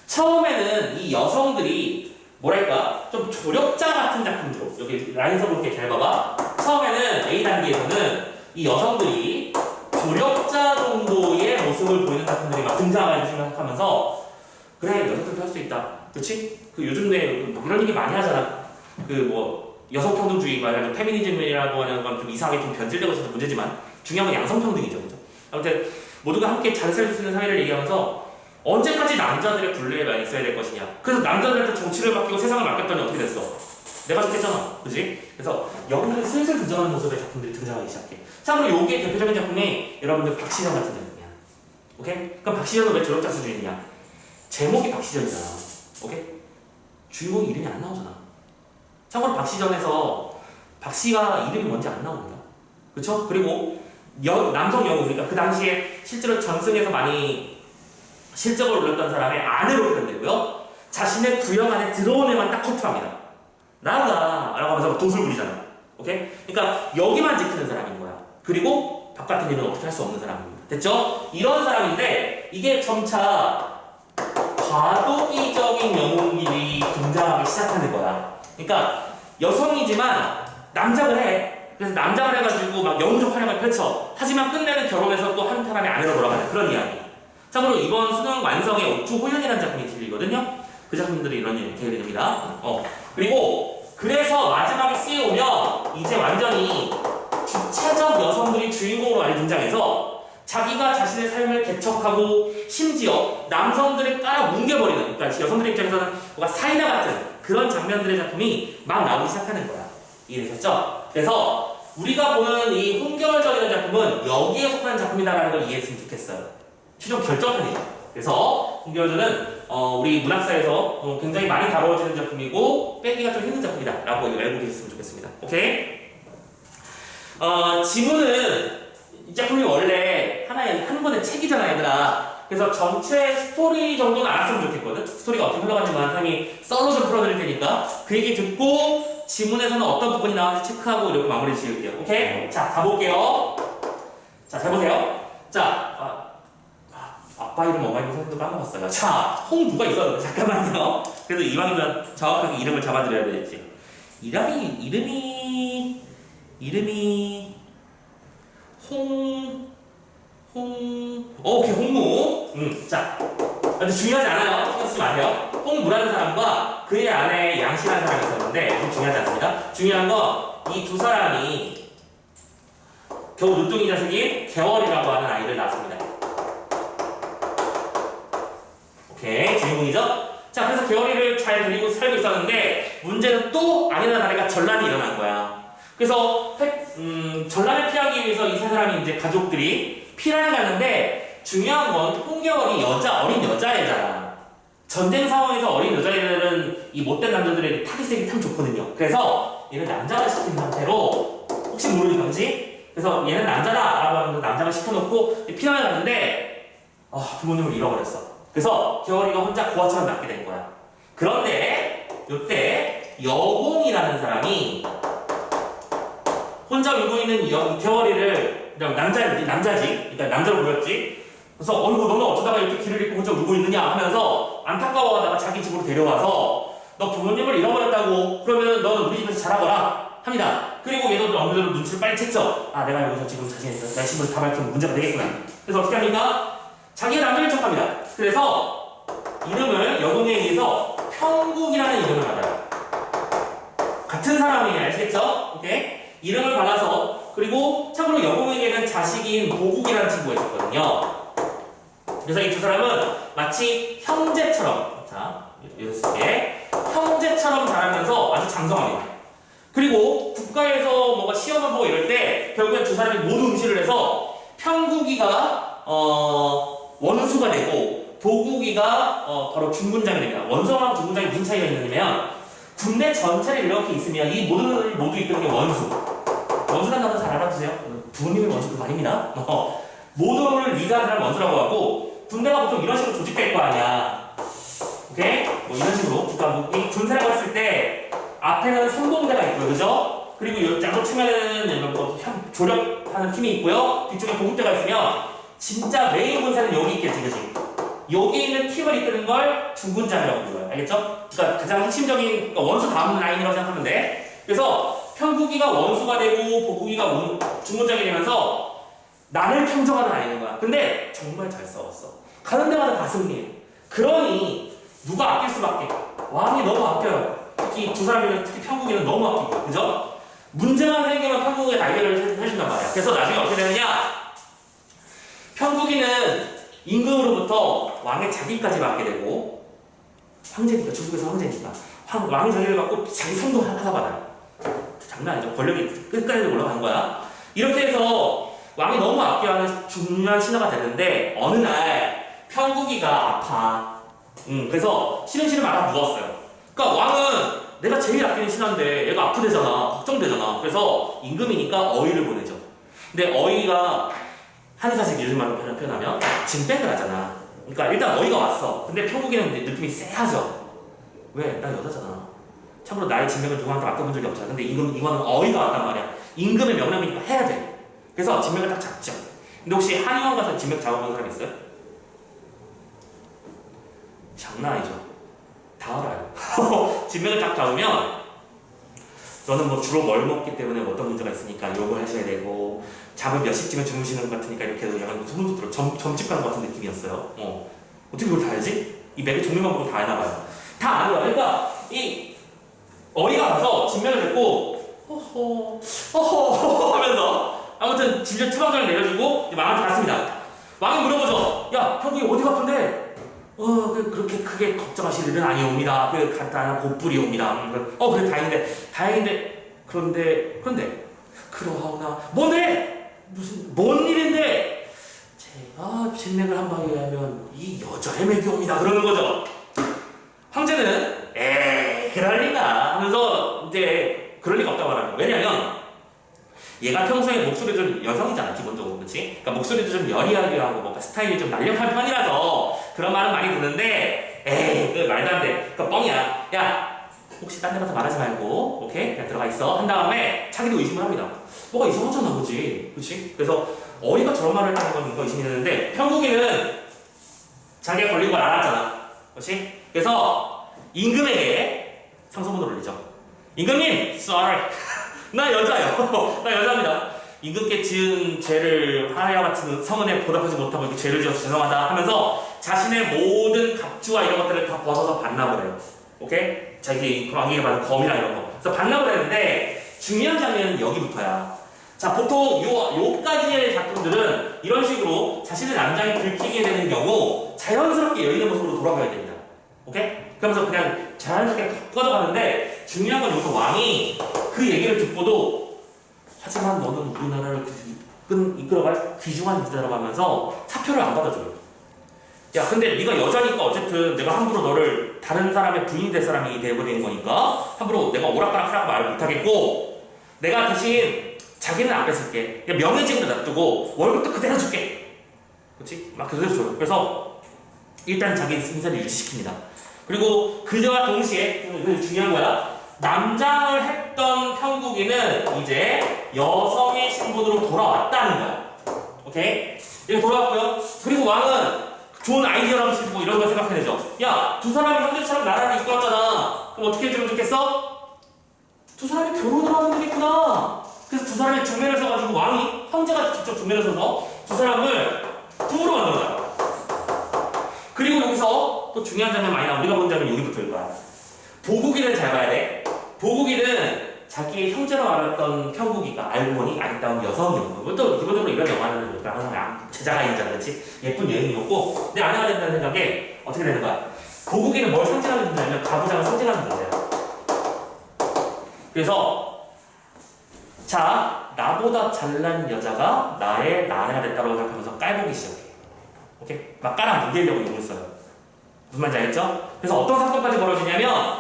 처음에는 이 여성들이 뭐랄까 좀 조력자 같은 작품으로 여기 라인서 볼게 잘 봐봐. 처음에는 A 단계에서는 이 여성들이 조력자 정도의 모습을 보이는 작품들이 막 등장하기 생각하면서 그래 여성들도 할 수 있다. 그렇지? 그 요즘에 뭐 이런 얘기 많이 하잖아. 그 뭐 여성평등주의 말하자면 페미니즘이라고 하는 건 좀 이상하게 좀 변질되고 있어서 문제지만 중요한 건 양성평등이죠, 그죠? 아무튼 모두가 함께 잘 살 수 있는 사회를 얘기하면서 언제까지 남자들의 분리가 있어야 될 것이냐. 그래서 남자들한테 정치를 맡기고 세상을 맡겼더니 어떻게 됐어? 내가 좋겠잖아. 그지? 그래서 여기서 슬슬 등장하는 모습의 작품들이 등장하기 시작해. 참고로 여기에 대표적인 작품이 여러분들 박시전 같은 작품이야. 오케이? 그럼 박시전은 왜 조력자 수준이냐? 제목이 박시전이잖아. 오케이? 주인공 이름이 안 나오잖아. 참고로 박시전에서 박씨가 이름이 뭔지 안 나옵니다. 그쵸? 그리고 남성 영웅, 그러니까 그 당시에 실제로 전승에서 많이 실적을 올렸던 사람의 아내로 표현되고요. 자신의 구역 안에 들어온 애만 딱 커트합니다. 나가! 라고 하면서 도술 부리잖아. 오케이? 그러니까 여기만 지키는 사람인 거야. 그리고 바깥의 일은 어떻게 할 수 없는 사람입니다. 됐죠? 이런 사람인데 이게 점차 과도기적인 영웅들이 등장하기 시작하는 거야. 그러니까 여성이지만 남작을 해. 그래서 남작을 해가지고 막 영웅적 활약을 펼쳐. 하지만 끝내는 결혼해서 또 한 사람의 아내로 돌아가는 그런 이야기. 참고로 이번 수능 완성의 옥주호연이라는 작품이 실리거든요. 그 작품들이 이런 계열이 됩니다. 그리고 그래서 마지막에 C에 오면 이제 완전히 주체적 여성들이 주인공으로 많이 등장해서 자기가 자신의 삶을 개척하고 심지어 남성들을 깔아 뭉개버리는, 그러니까 여성들의 입장에서는 뭔가 사이다 같은 그런 장면들의 작품이 막 나오기 시작하는 거야. 이해되셨죠? 그래서 우리가 보는 이 홍겨울전이라는 작품은 여기에 속하는 작품이다라는 걸 이해했으면 좋겠어요. 최종 결정판이죠. 그래서 홍겨울전은 우리 문학사에서 굉장히 많이 다뤄지는 작품이고 빼기가 좀 힘든 작품이다 라고 알고 계셨으면 좋겠습니다. 오케이? 지문은 이 작품이 원래 한 권의 책이잖아 얘들아. 그래서 전체 스토리 정도는 알았으면 좋겠거든. 스토리가 어떻게 흘러가는지 사람이 썰로 좀 풀어드릴 테니까 그 얘기 듣고 지문에서는 어떤 부분이 나왔는지 체크하고 이렇게 마무리 지을게요. 오케이? 자, 가볼게요. 자, 잘 보세요. 자, 아빠 이름 엄마 이름 선생님도 까먹었어요. 자, 홍부가 있었는데 잠깐만요. 그래도 이왕이면 정확하게 이름을 잡아드려야 되겠지. 이름이 오케이, 홍무. 자, 근데 중요하지 않아요. 신경 쓰지 마세요. 홍무라는 사람과 그의 아내 양씨라는 사람이 있었는데 좀 중요하지 않습니다. 중요한 건 이 두 사람이 겨우 눈둥이 자식인 개월이라고 하는 아이를 낳았습니다. 오케이, 주인공이죠? 자, 그래서 개월이를 잘 데리고 살고 있었는데 문제는 또 아니나 다를까 전란이 일어난 거야. 그래서 전란을 피하기 위해서 이 세 사람이 이제 가족들이 피난을 가는데 중요한 건 홍개월이 어린 여자애잖아. 전쟁 상황에서 어린 여자애들은 이 못된 남자들에게 타깃색이 참 좋거든요. 그래서 얘를 남자가 시킨 상태로 혹시 모르니까 그지? 그래서 얘는 남자다 라고 하면서 남자가 시켜놓고 피난을 갔는데 부모님을 잃어버렸어. 그래서 개월이가 혼자 고아처럼 낳게 된 거야. 그런데 이때 여공이라는 사람이 혼자 울고 있는 개월이를 남자지, 그러니까 남자로 불렀지. 그래서 너는 어쩌다가 이렇게 길을 잃고 혼자 울고 있느냐 하면서 안타까워하다가 자기 집으로 데려와서 너 부모님을 잃어버렸다고 그러면 너는 우리 집에서 자라거라 합니다. 그리고 얘도 어느 정도 눈치를 빨리 챘죠. 내가 여기서 지금 내 집을 다 밝히면 문제가 되겠구나. 그래서 어떻게 합니까? 자기가 남자인 척합니다. 그래서 이름을 여공에 의해서 평국이라는 이름을 받아요. 같은 사람이 아시겠죠? 오케이? 이름을 받아서 그리고 참고로 여공에게는 자식인 보국이라는 친구가 있었거든요. 그래서 이 두 사람은 마치 형제처럼 이렇게 형제처럼 자라면서 아주 장성합니다. 그리고 국가에서 뭔가 시험을 보고 이럴 때 결국엔 두 사람이 모두 응시를 해서 평국이가 원수가 되고 보국이가 바로 중군장이 됩니다. 원수랑 중군장이 무슨 차이가 있느냐면 군대 전체를 이렇게 있으면 이 모든 모두 이끄는 게 원수. 원수란 단어 잘 알아두세요. 부모님의 원수 그 말입니다. 모두를 리드하는 사람 원수라고 하고 군대가 보통 이런 식으로 조직될 거 아니야. 오케이? 뭐 이런 식으로. 그러니까 이 군사를 봤을 때 앞에는 선봉대가 있고요, 그죠? 그리고 양쪽 측면에는 조력하는 팀이 있고요. 뒤쪽에 보급대가 있으면 진짜 메인 군사는 여기 있겠지, 그지? 여기 있는 팀을 이끄는 걸 중군장이라고 불러요. 알겠죠? 그러니까 가장 핵심적인 원수 다음 라인이라고 생각하면 돼. 그래서 평국이가 원수가 되고 보국이가 중군장이 되면서 나를 평정하는 아이인 거야. 근데 정말 잘 싸웠어. 가는 데마다 다 승리해. 그러니 누가 아낄 수밖에. 왕이 너무 아껴요. 특히 두 사람이 특히 평국이는 너무 아끼고, 그죠? 문제만 생기면 평국이 해결을 해준단 말이야. 그래서 나중에 어떻게 되느냐? 평국이는 임금으로부터 왕의 자기까지 받게 되고, 황제니까, 중국에서 황제니까 왕의 자기를 받고 자기 성도 하나 받아요. 장난 아니죠? 권력이 끝까지 올라간 거야. 이렇게 해서 왕이 너무 아껴하는 중요한 신하가 됐는데 어느 날 평국이가 아파. 그래서 시름시름 알아 누웠어요. 그러니까 왕은 내가 제일 아끼는 신하인데 얘가 아프대잖아. 걱정되잖아. 그래서 임금이니까 어의를 보내죠. 근데 어의가 한사식 요즘 말로 표현하면 짐백을 하잖아. 그러니까 일단 어의가 왔어. 근데 평국이는 느낌이 쎄하죠. 왜? 나 여자잖아. 참고로 나의 진맥을 누구한테 맡겨본 적이 없잖아. 근데 이거는 어이가 왔단 말이야. 임금의 명령이니까 해야 돼. 그래서 진맥을 딱 잡죠. 근데 혹시 한의원 가서 진맥 잡아본 사람 있어요? 장난 아니죠. 다 알아요. 진맥을 딱 잡으면 너는 뭐 주로 뭘 먹기 때문에 어떤 문제가 있으니까 요걸 하셔야 되고 잠을 몇 시쯤에 주무시는 것 같으니까 이렇게 해서 약간 소문도 들어. 점집 가는 것 같은 느낌이었어요. 어떻게 그걸 다 알지? 이 맥의 종류만 보고 다 아나봐요. 다 아는 거야. 그러니까 이 어이가 와서 진맥을 듣고 허허 하면서 아무튼 진짜 처방전을 내려주고 왕한테 갔습니다. 왕이 물어보죠. 야, 평국이 어디가 아픈데? 그렇게 크게 걱정하실 일은 아니옵니다. 그 간단한 곧불이옵니다. 그래 다행인데 그런데 그러하오나 뭔데? 무슨 뭔 일인데? 제가 진맥을 한 방에 하면 이 여자의 맥이 옵니다. 그러는 거죠. 황제는 그럴 리가 하면서 이제 그럴 리가 없다고 말하는 거예요. 왜냐면 얘가 평소에 목소리 좀 여성이잖아, 기본적으로. 그치? 그러니까 목소리도 좀 여리여리하고 뭔가 스타일이 좀 날렵한 편이라서 그런 말은 많이 듣는데 그 말도 안 돼. 그러니까 뻥이야. 야, 혹시 딴 데 가서 말하지 말고 오케이? 그냥 들어가 있어 한 다음에 자기도 의심을 합니다. 뭐가 이상하잖아 그치? 그치? 그래서 어이가 저런 말을 했다는 건 뭔가 의심이 되는데 평국이는 자기가 걸린 걸 알았잖아 그치? 그래서 임금에게 상소문을 올리죠. 임금님! sorry 나 여자요 나 여자입니다. 임금께 지은 죄를 하나와 같은 성은에 보답하지 못하고 이렇게 죄를 지어서 죄송하다 하면서 자신의 모든 갑주와 이런 것들을 다 벗어서 반납을 해요. 오케이? 자기 왕에게 받은 검이나 이런 거. 그래서 반납을 했는데 중요한 장면은 여기부터야. 자, 보통 요까지의 작품들은 이런 식으로 자신의 남장이 들키게 되는 경우 자연스럽게 여인의 모습으로 돌아가야 됩니다. 오케이? 그러면서 그냥 자연스럽게 꺼져가는데 중요한 건 여기서 왕이 그 얘기를 듣고도 하지만 너는 우리나라를 이끌어갈 귀중한 인재라고 하면서 사표를 안 받아줘요. 야 근데 네가 여자니까 어쨌든 내가 함부로 너를 다른 사람의 부인이 될 사람이 돼버리는 거니까 함부로 내가 오락가락 하라고 말을 못하겠고 내가 대신 자기는 안 뺏을게. 명예직으로 놔두고 월급도 그대로 줄게. 그렇지? 막 그대로 줘요. 그래서 일단 자기 승세를 유지시킵니다. 그리고 그와 동시에 이거 중요한 거야. 남장을 했던 평국이는 이제 여성의 신분으로 돌아왔다는 거야. 오케이? 이렇게 돌아왔고요. 그리고 왕은 좋은 아이디어라고 싶고 이런 걸 생각해내죠. 야, 두 사람이 형제처럼 나라를 이끌었잖아. 그럼 어떻게 해주면 좋겠어? 두 사람이 결혼을 하면 되겠구나. 그래서 두 사람이 정면에 서가지고 왕이 형제가 직접 정면에 서서 두 사람을 부부로 만들어요. 그리고 여기서 또 중요한 장면 많이 나와. 우리가 본 장면 여기부터일 거야. 보국이는 잘 봐야 돼. 보국이는 자기의 형제로 알았던 평국이가 알고 보니 아리따운 여성이었고 또 기본적으로 이런 영화는 항상 제자가 있잖아 그렇지? 예쁜 여인이었고 내 아내가 된다는 생각에 어떻게 되는 거야? 보국이는 뭘 상징하는 존재냐면 가부장을 상징하는 존재야. 그래서 자 나보다 잘난 여자가 나의 나래가 됐다고 생각하면서 깔보기 시작해. 오케이? 막 깔아 무게려고 이용했어요. 무슨 말인지 알겠죠? 그래서 어떤 사건까지 벌어지냐면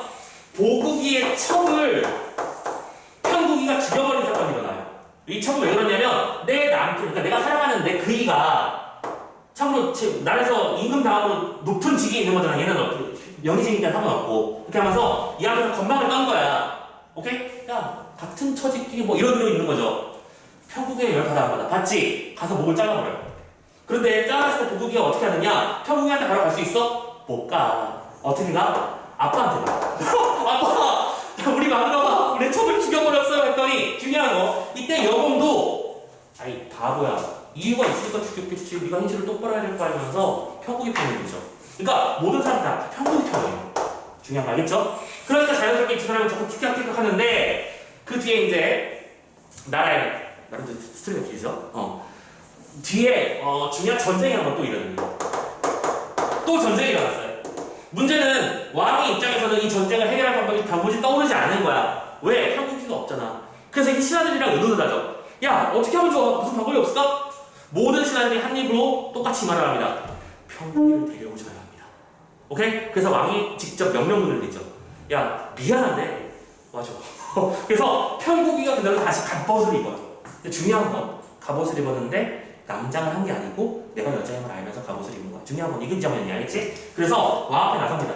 보국이의 첩을 평국이가 죽여버린 사건이 일어나요. 이 첩은 왜 그러냐면 내 남편, 그러니까 내가 사랑하는 내 그이가 참으로 나라에서 임금 다음으로 높은 직위에 있는 거잖아. 얘는 명의직이니까 상관없고 그렇게 하면서 이 앞에서 건방을 떤 거야. 오케이? 야 같은 처지끼리 뭐 이러고 있는 거죠. 평국에 열 받아 안 받아? 받지? 가서 목을 잘라버려요. 그런데 잘랐을 때 보국이가 어떻게 하느냐? 평국이한테 바로 갈 수 있어? 못 가. 어떻게 가? 아빠한테 가. 아빠! 우리 마누라가 내 첩을 죽여버렸어요 했더니 중요한 거 이때 여공도 아이 바보야 이유가 있으니까 죽였겠지 네가 현실을 똑바로 해야 될 거 아니면서 평국이 편이 되죠. 그러니까 모든 사람 다 평국이 편이에요. 중요한 거 알겠죠? 그러니까 자연스럽게 두 사람은 자꾸 틱탁틱탁 하는데 그 뒤에 이제 나라도 스토리가 길죠? 뒤에 중요한 전쟁이 한 번 또 일어납니다. 또 전쟁이 일어났어요. 문제는 왕의 입장에서는 이 전쟁을 해결할 방법이 단무지 떠오르지 않는 거야. 왜? 평국기가 없잖아. 그래서 이 신하들이랑 의논을 하죠. 야 어떻게 하면 좋아? 무슨 방법이 없을까? 모든 신하들이 한 입으로 똑같이 말을 합니다. 평국기를 데려오셔야 합니다. 오케이? 그래서 왕이 직접 명령문을 내죠. 야 미안한데 와줘. 그래서 평국기가 그대로 다시 갑옷을 입어요. 근데 중요한 건 갑옷을 입었는데 남장을 한 게 아니고 내가 여자임을 알면서 갑옷을 입은 거야. 중요한 건 이건 장면이야, 알겠지? 그래서 왕 앞에 나섭니다.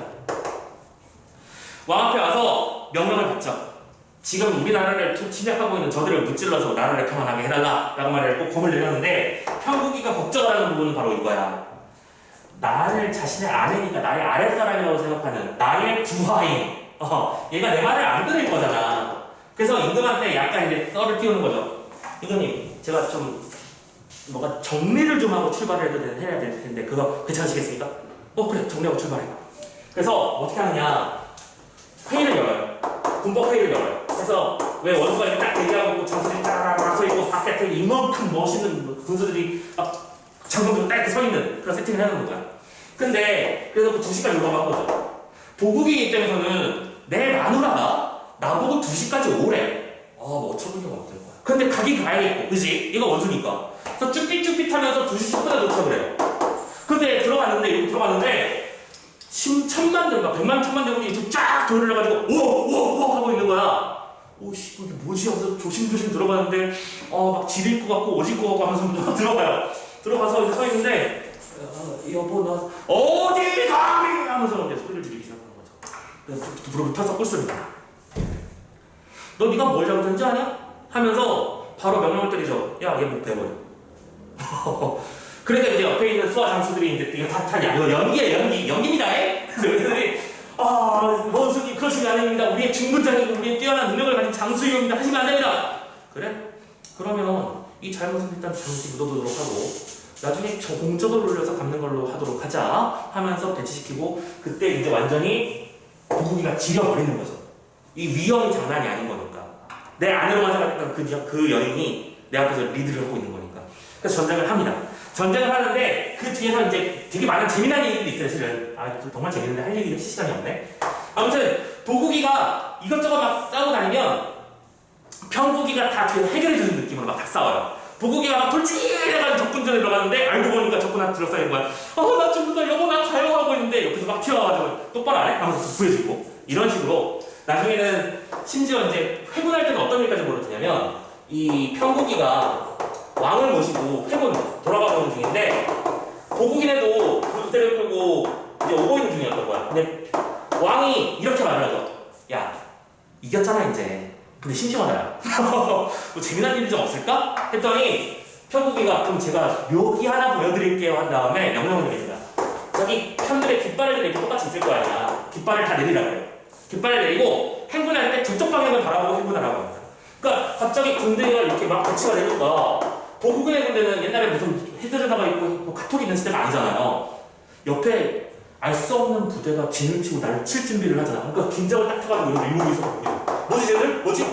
왕 앞에 와서 명령을 받죠. 지금 우리나라를 침략하고 있는 저들을 무찔러서 나라를 평안하게 해달라라고 말을 꼭 검을 내렸는데 평국이가 걱정을 하는 부분은 바로 이거야. 나를 자신의 아내니까 나의 아랫사람이라고 생각하는 나의 부하인 얘가 내 말을 안 들을 거잖아. 그래서 임금한테 약간 이제 썰을 띄우는 거죠. 임금님 제가 좀 뭐가 정리를 좀 하고 출발을 해야 될 텐데 그거 괜찮으시겠습니까? 그래 정리하고 출발해. 그래서 어떻게 하느냐 회의를 열어요. 군법 회의를 열어요. 그래서 왜 원수가 이렇게 딱 대기하고 장수들이 따라라라 서 있고 바깥에 이만큼 멋있는 군수들이 막 장군들 딱 이렇게 서 있는 그런 세팅을 해놓는 거야. 근데 그래서 그 2시까지 오라고 한 거죠. 보국이 입장에서는 내 마누라가 나보고 2시까지 오래. 뭐 어처구니가 없는 거야. 근데 가긴 가야겠고 그지? 얘가 원수니까. 그래서 쭈삣쭈삣하면서 2시 10분에 도착을 해요. 근데 들어갔는데 천만 대가 100만 천만 대군이 쫙 돌을 해가지고 오오오 하고 있는 거야. 오씨 이게 뭐지 하면서 조심조심 들어가는데 막 지릴 것 같고 오질 것 같고 하면서 들어가요. 들어가서 이제 서 있는데 여보 나 어디 감히 하면서 이제 소리를 지르기 시작하는 거죠. 부르고 털썩 꿇습니다. 너 네가 뭘 잘못했는지 아냐? 하면서 바로 명령을 때리죠. 야, 얘 목 베버려. 그러니까 이제 옆에 있는 수화 장수들이 이제 이거 다 이거 연기예요, 연기입니다. 그래서 얘들이 원수님 그러시면 안 됩니다. 우리의 중부장이고 우리의 뛰어난 능력을 가진 장수이옵니다. 하시면 안 됩니다. 그래? 그러면 이 잘못은 일단 잠시 묻어두도록 하고 나중에 공적을 올려서 갚는 걸로 하도록 하자 하면서 배치시키고 그때 이제 완전히 도구기가 지려버리는 거죠. 이 위험이 장난이 아닌 거니까. 내 아내로만 생각했던 그 여인이 내 앞에서 리드를 하고 있는 거니까. 그래서 전쟁을 합니다. 전쟁을 하는데 그 뒤에서 이제 되게 많은 재미난 얘기들이 있어요, 실은. 정말 재밌는데 할 얘기가 시간이 없네. 아무튼 도구기가 이것저것 막 싸우고 다니면 평구기가 다 뒤에서 해결해주는 느낌으로 막 다 싸워요. 보구기가 막 돌진해가지고 적군전에 들어가는데 알고 보니까 적군한테 들어싸인 거야. 나 죽는다, 여보 나 가요 하고 있는데 옆에서 막 튀어나와가지고 똑바로 안 해? 하면서 구해주고 이런 식으로 나중에는 심지어 이제 회군할 때는 어떤 일까지 벌어지냐면 이 평구기가 왕을 모시고 회군 돌아가고 있는 중인데 보구기네도 군대를 끌고 이제 오고 있는 중이었던 거야. 근데 왕이 이렇게 말을 하죠. 야, 이겼잖아 이제. 근데 심심하다. 뭐 재미난 일이 좀 없을까? 했더니 평구기가 그럼 제가 묘기 하나 보여드릴게요 한 다음에 명령을 내립니다. 자기 편들의 깃발을 이렇게 똑같이 있을 거 아니야. 깃발을 다 내리라고 해요. 깃발을 내리고 행군할 때 저쪽 방향을 바라보고 행군하라고 합니다. 그러니까 갑자기 군대가 이렇게 막 배치가 되니까 보국의 군대는 옛날에 무슨 헤드레다가 있고 뭐 카톡이 있는 시대가 아니잖아요. 옆에 알 수 없는 부대가 진을 치고 나를 칠 준비를 하잖아. 그러니까 긴장을 딱 펴가지고 이러고 있어. 뭐지 쟤들? 뭐지?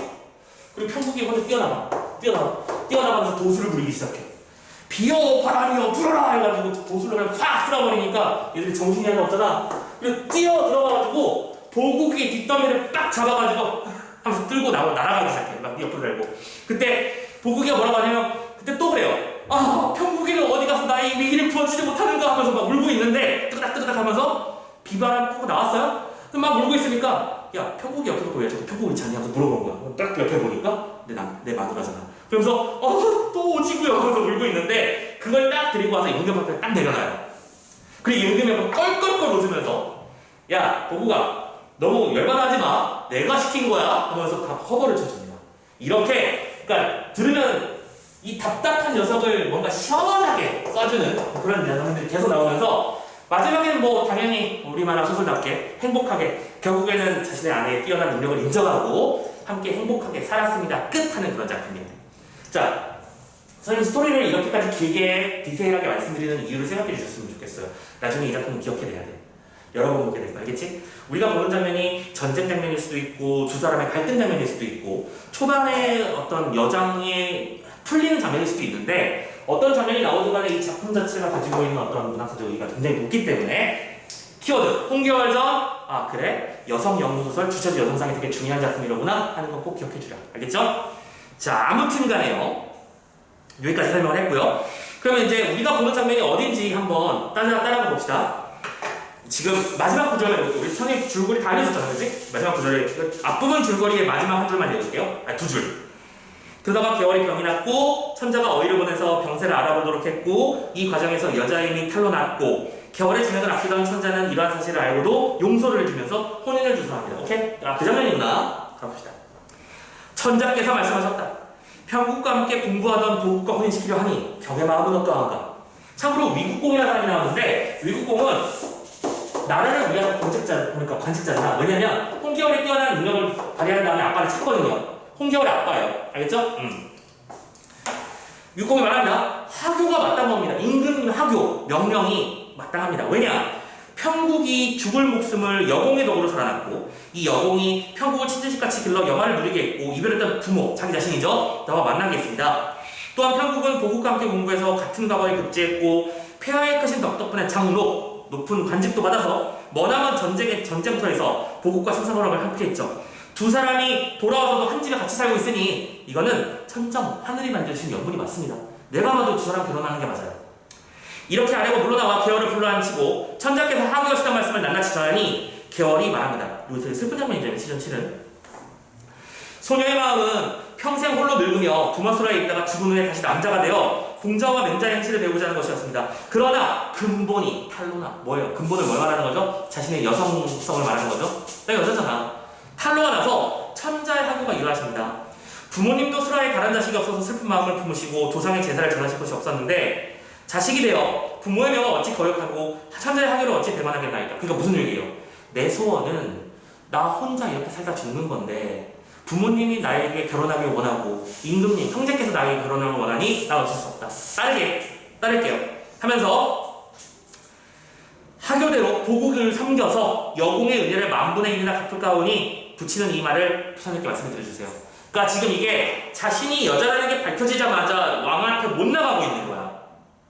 그리고 평국이 먼저 뛰어나가면서 도수를 부리기 시작해. 비요 바람이요 불어라 해가지고 도수를 그냥 팍 쓸어버리니까 얘들이 정신이 하나 없잖아. 그리고 뛰어 들어가가지고 보국이 뒷덜미를 딱 잡아가지고 하면서 들고 날아가기 시작해. 막 옆으로 달고. 그때 보국이가 뭐라고 하냐면 그때 또 그래요. 평국이는 어디 가서 나의 위기를 풀어주지 못하는가 하면서 막 울고 있는데 뜨그닥 하면서 비바람 pu고 나왔어요? 막 울고 있으니까 야, 평국이 옆에 보고 왜 저거 평국이 자냐 하면서 물어보는 거야. 딱 옆에 보니까 내 마누라잖아. 그러면서 또 오지구요 하면서 울고 있는데 그걸 딱 데리고 와서 임금 앞에 딱 내려놔요. 그리고 임금이 앞에 껄껄껄 웃으면서 야, 보구가 너무 열받아하지 마. 내가 시킨 거야 하면서 다 허벌을 쳐줍니다. 이렇게 그러니까 들으면 이 답답한 녀석을 뭔가 시원하게 써주는 그런 녀석들이 계속 나오면서 마지막에는 뭐 당연히 우리만화 소설답게 행복하게 결국에는 자신의 아내의 뛰어난 능력을 인정하고 함께 행복하게 살았습니다. 끝 하는 그런 작품입니다. 자, 선생님 스토리를 이렇게까지 길게 디테일하게 말씀드리는 이유를 생각해 주셨으면 좋겠어요. 나중에 이 작품은 기억해내야 돼. 여러 번 보게 될 거야. 알겠지? 우리가 보는 장면이 전쟁 장면일 수도 있고 두 사람의 갈등 장면일 수도 있고 초반에 어떤 여장이 풀리는 장면일 수도 있는데 어떤 장면이 나오든 간에 이 작품 자체가 가지고 있는 어떤 문학사적 의의가 굉장히 높기 때문에 키워드 홍계월전 그래? 여성 영웅소설 주체적 여성상이 되게 중요한 작품이로구나 하는 거 꼭 기억해 주라. 알겠죠? 자, 아무튼 간에요. 여기까지 설명을 했고요. 그러면 이제 우리가 보는 장면이 어딘지 한번 따라가 봅시다. 지금 마지막 구절에 우리 선생님 줄거리 다 알려줬잖아요, 그치? 마지막 구절에 앞부분 줄거리의 마지막 한 줄만 읽을게요. 두 줄. 그러다가 개월이 병이 났고 천자가 어이를 보내서 병세를 알아보도록 했고 이 과정에서 여자임이 탈로 났고 개월의 진액을 아끼던 천자는 이러한 사실을 알고도 용서를 해주면서 혼인을 주선합니다. 오케이? 그 장면이구나. 가봅시다. 천자께서 말씀하셨다. 평국과 함께 공부하던 도국과 혼인시키려 하니 병의 마음은 어떠한가? 참고로 위국공이라는 사람이 나오는데 위국공은 나라를 위한 그러니까 관직자잖아. 왜냐면 홍계월이 뛰어난 능력을 발휘한 다음에 아빠를 찾거든요. 홍계월의 아빠예요. 알겠죠? 위국공이 말합니다. 하교가 마땅한 겁니다. 임금 하교 명령이 마땅합니다. 왜냐? 평국이 죽을 목숨을 여공의 덕으로 살아났고 이 여공이 평국을 친자식같이 길러 영화를 누리게 했고 이별했던 부모, 자기 자신이죠. 나와 만나게 했습니다. 또한 평국은 보국과 함께 공부해서 같은 과거에 급제했고 폐하의 크신 덕 덕분에 장록, 높은 관직도 받아서 머나먼 전쟁터에서 보국과 신성호랑을 함께 했죠. 두 사람이 돌아와서도 한 집에 같이 살고 있으니 이거는 천정, 하늘이 만드신 연분이 맞습니다. 내가 봐도 두 사람 결혼하는 게 맞아요. 이렇게 아래고 물러나와 개월을 불러앉히고 천자께서 하고하시던 말씀을 낱낱이 전하니 개월이 말합니다. 이거 되게 슬픈 장면이잖아요. 시즌 7은. 소녀의 마음은 평생 홀로 늙으며 두마소라에 있다가 죽은 후에 다시 남자가 되어 공자와 맹자의 행실을 배우자는 것이었습니다. 그러나 근본이 탈로나 뭐예요? 근본을 뭘 말하는 거죠? 자신의 여성성을 말하는 거죠? 나 여자잖아. 탈로가 나서 천자의 하교가 일어나십니다. 부모님도 수라에 다른 자식이 없어서 슬픈 마음을 품으시고 조상의 제사를 전하실 것이 없었는데 자식이 되어 부모의 명을 어찌 거역하고 천자의 하교를 어찌 배반하겠나이까. 그러니까 무슨 얘기예요? 내 소원은 나 혼자 이렇게 살다 죽는 건데 부모님이 나에게 결혼하길 원하고 임금님, 형제께서 나에게 결혼을 원하니 나 어쩔 수 없다. 따를게요. 하면서 하교대로 보국을 섬겨서 여공의 은혜를 만분의 1이나 갚을까오니 붙이는 이 말을 표사님께 말씀을 드려주세요. 그러니까 지금 이게 자신이 여자라는 게 밝혀지자마자 왕 앞에 못 나가고 있는 거야.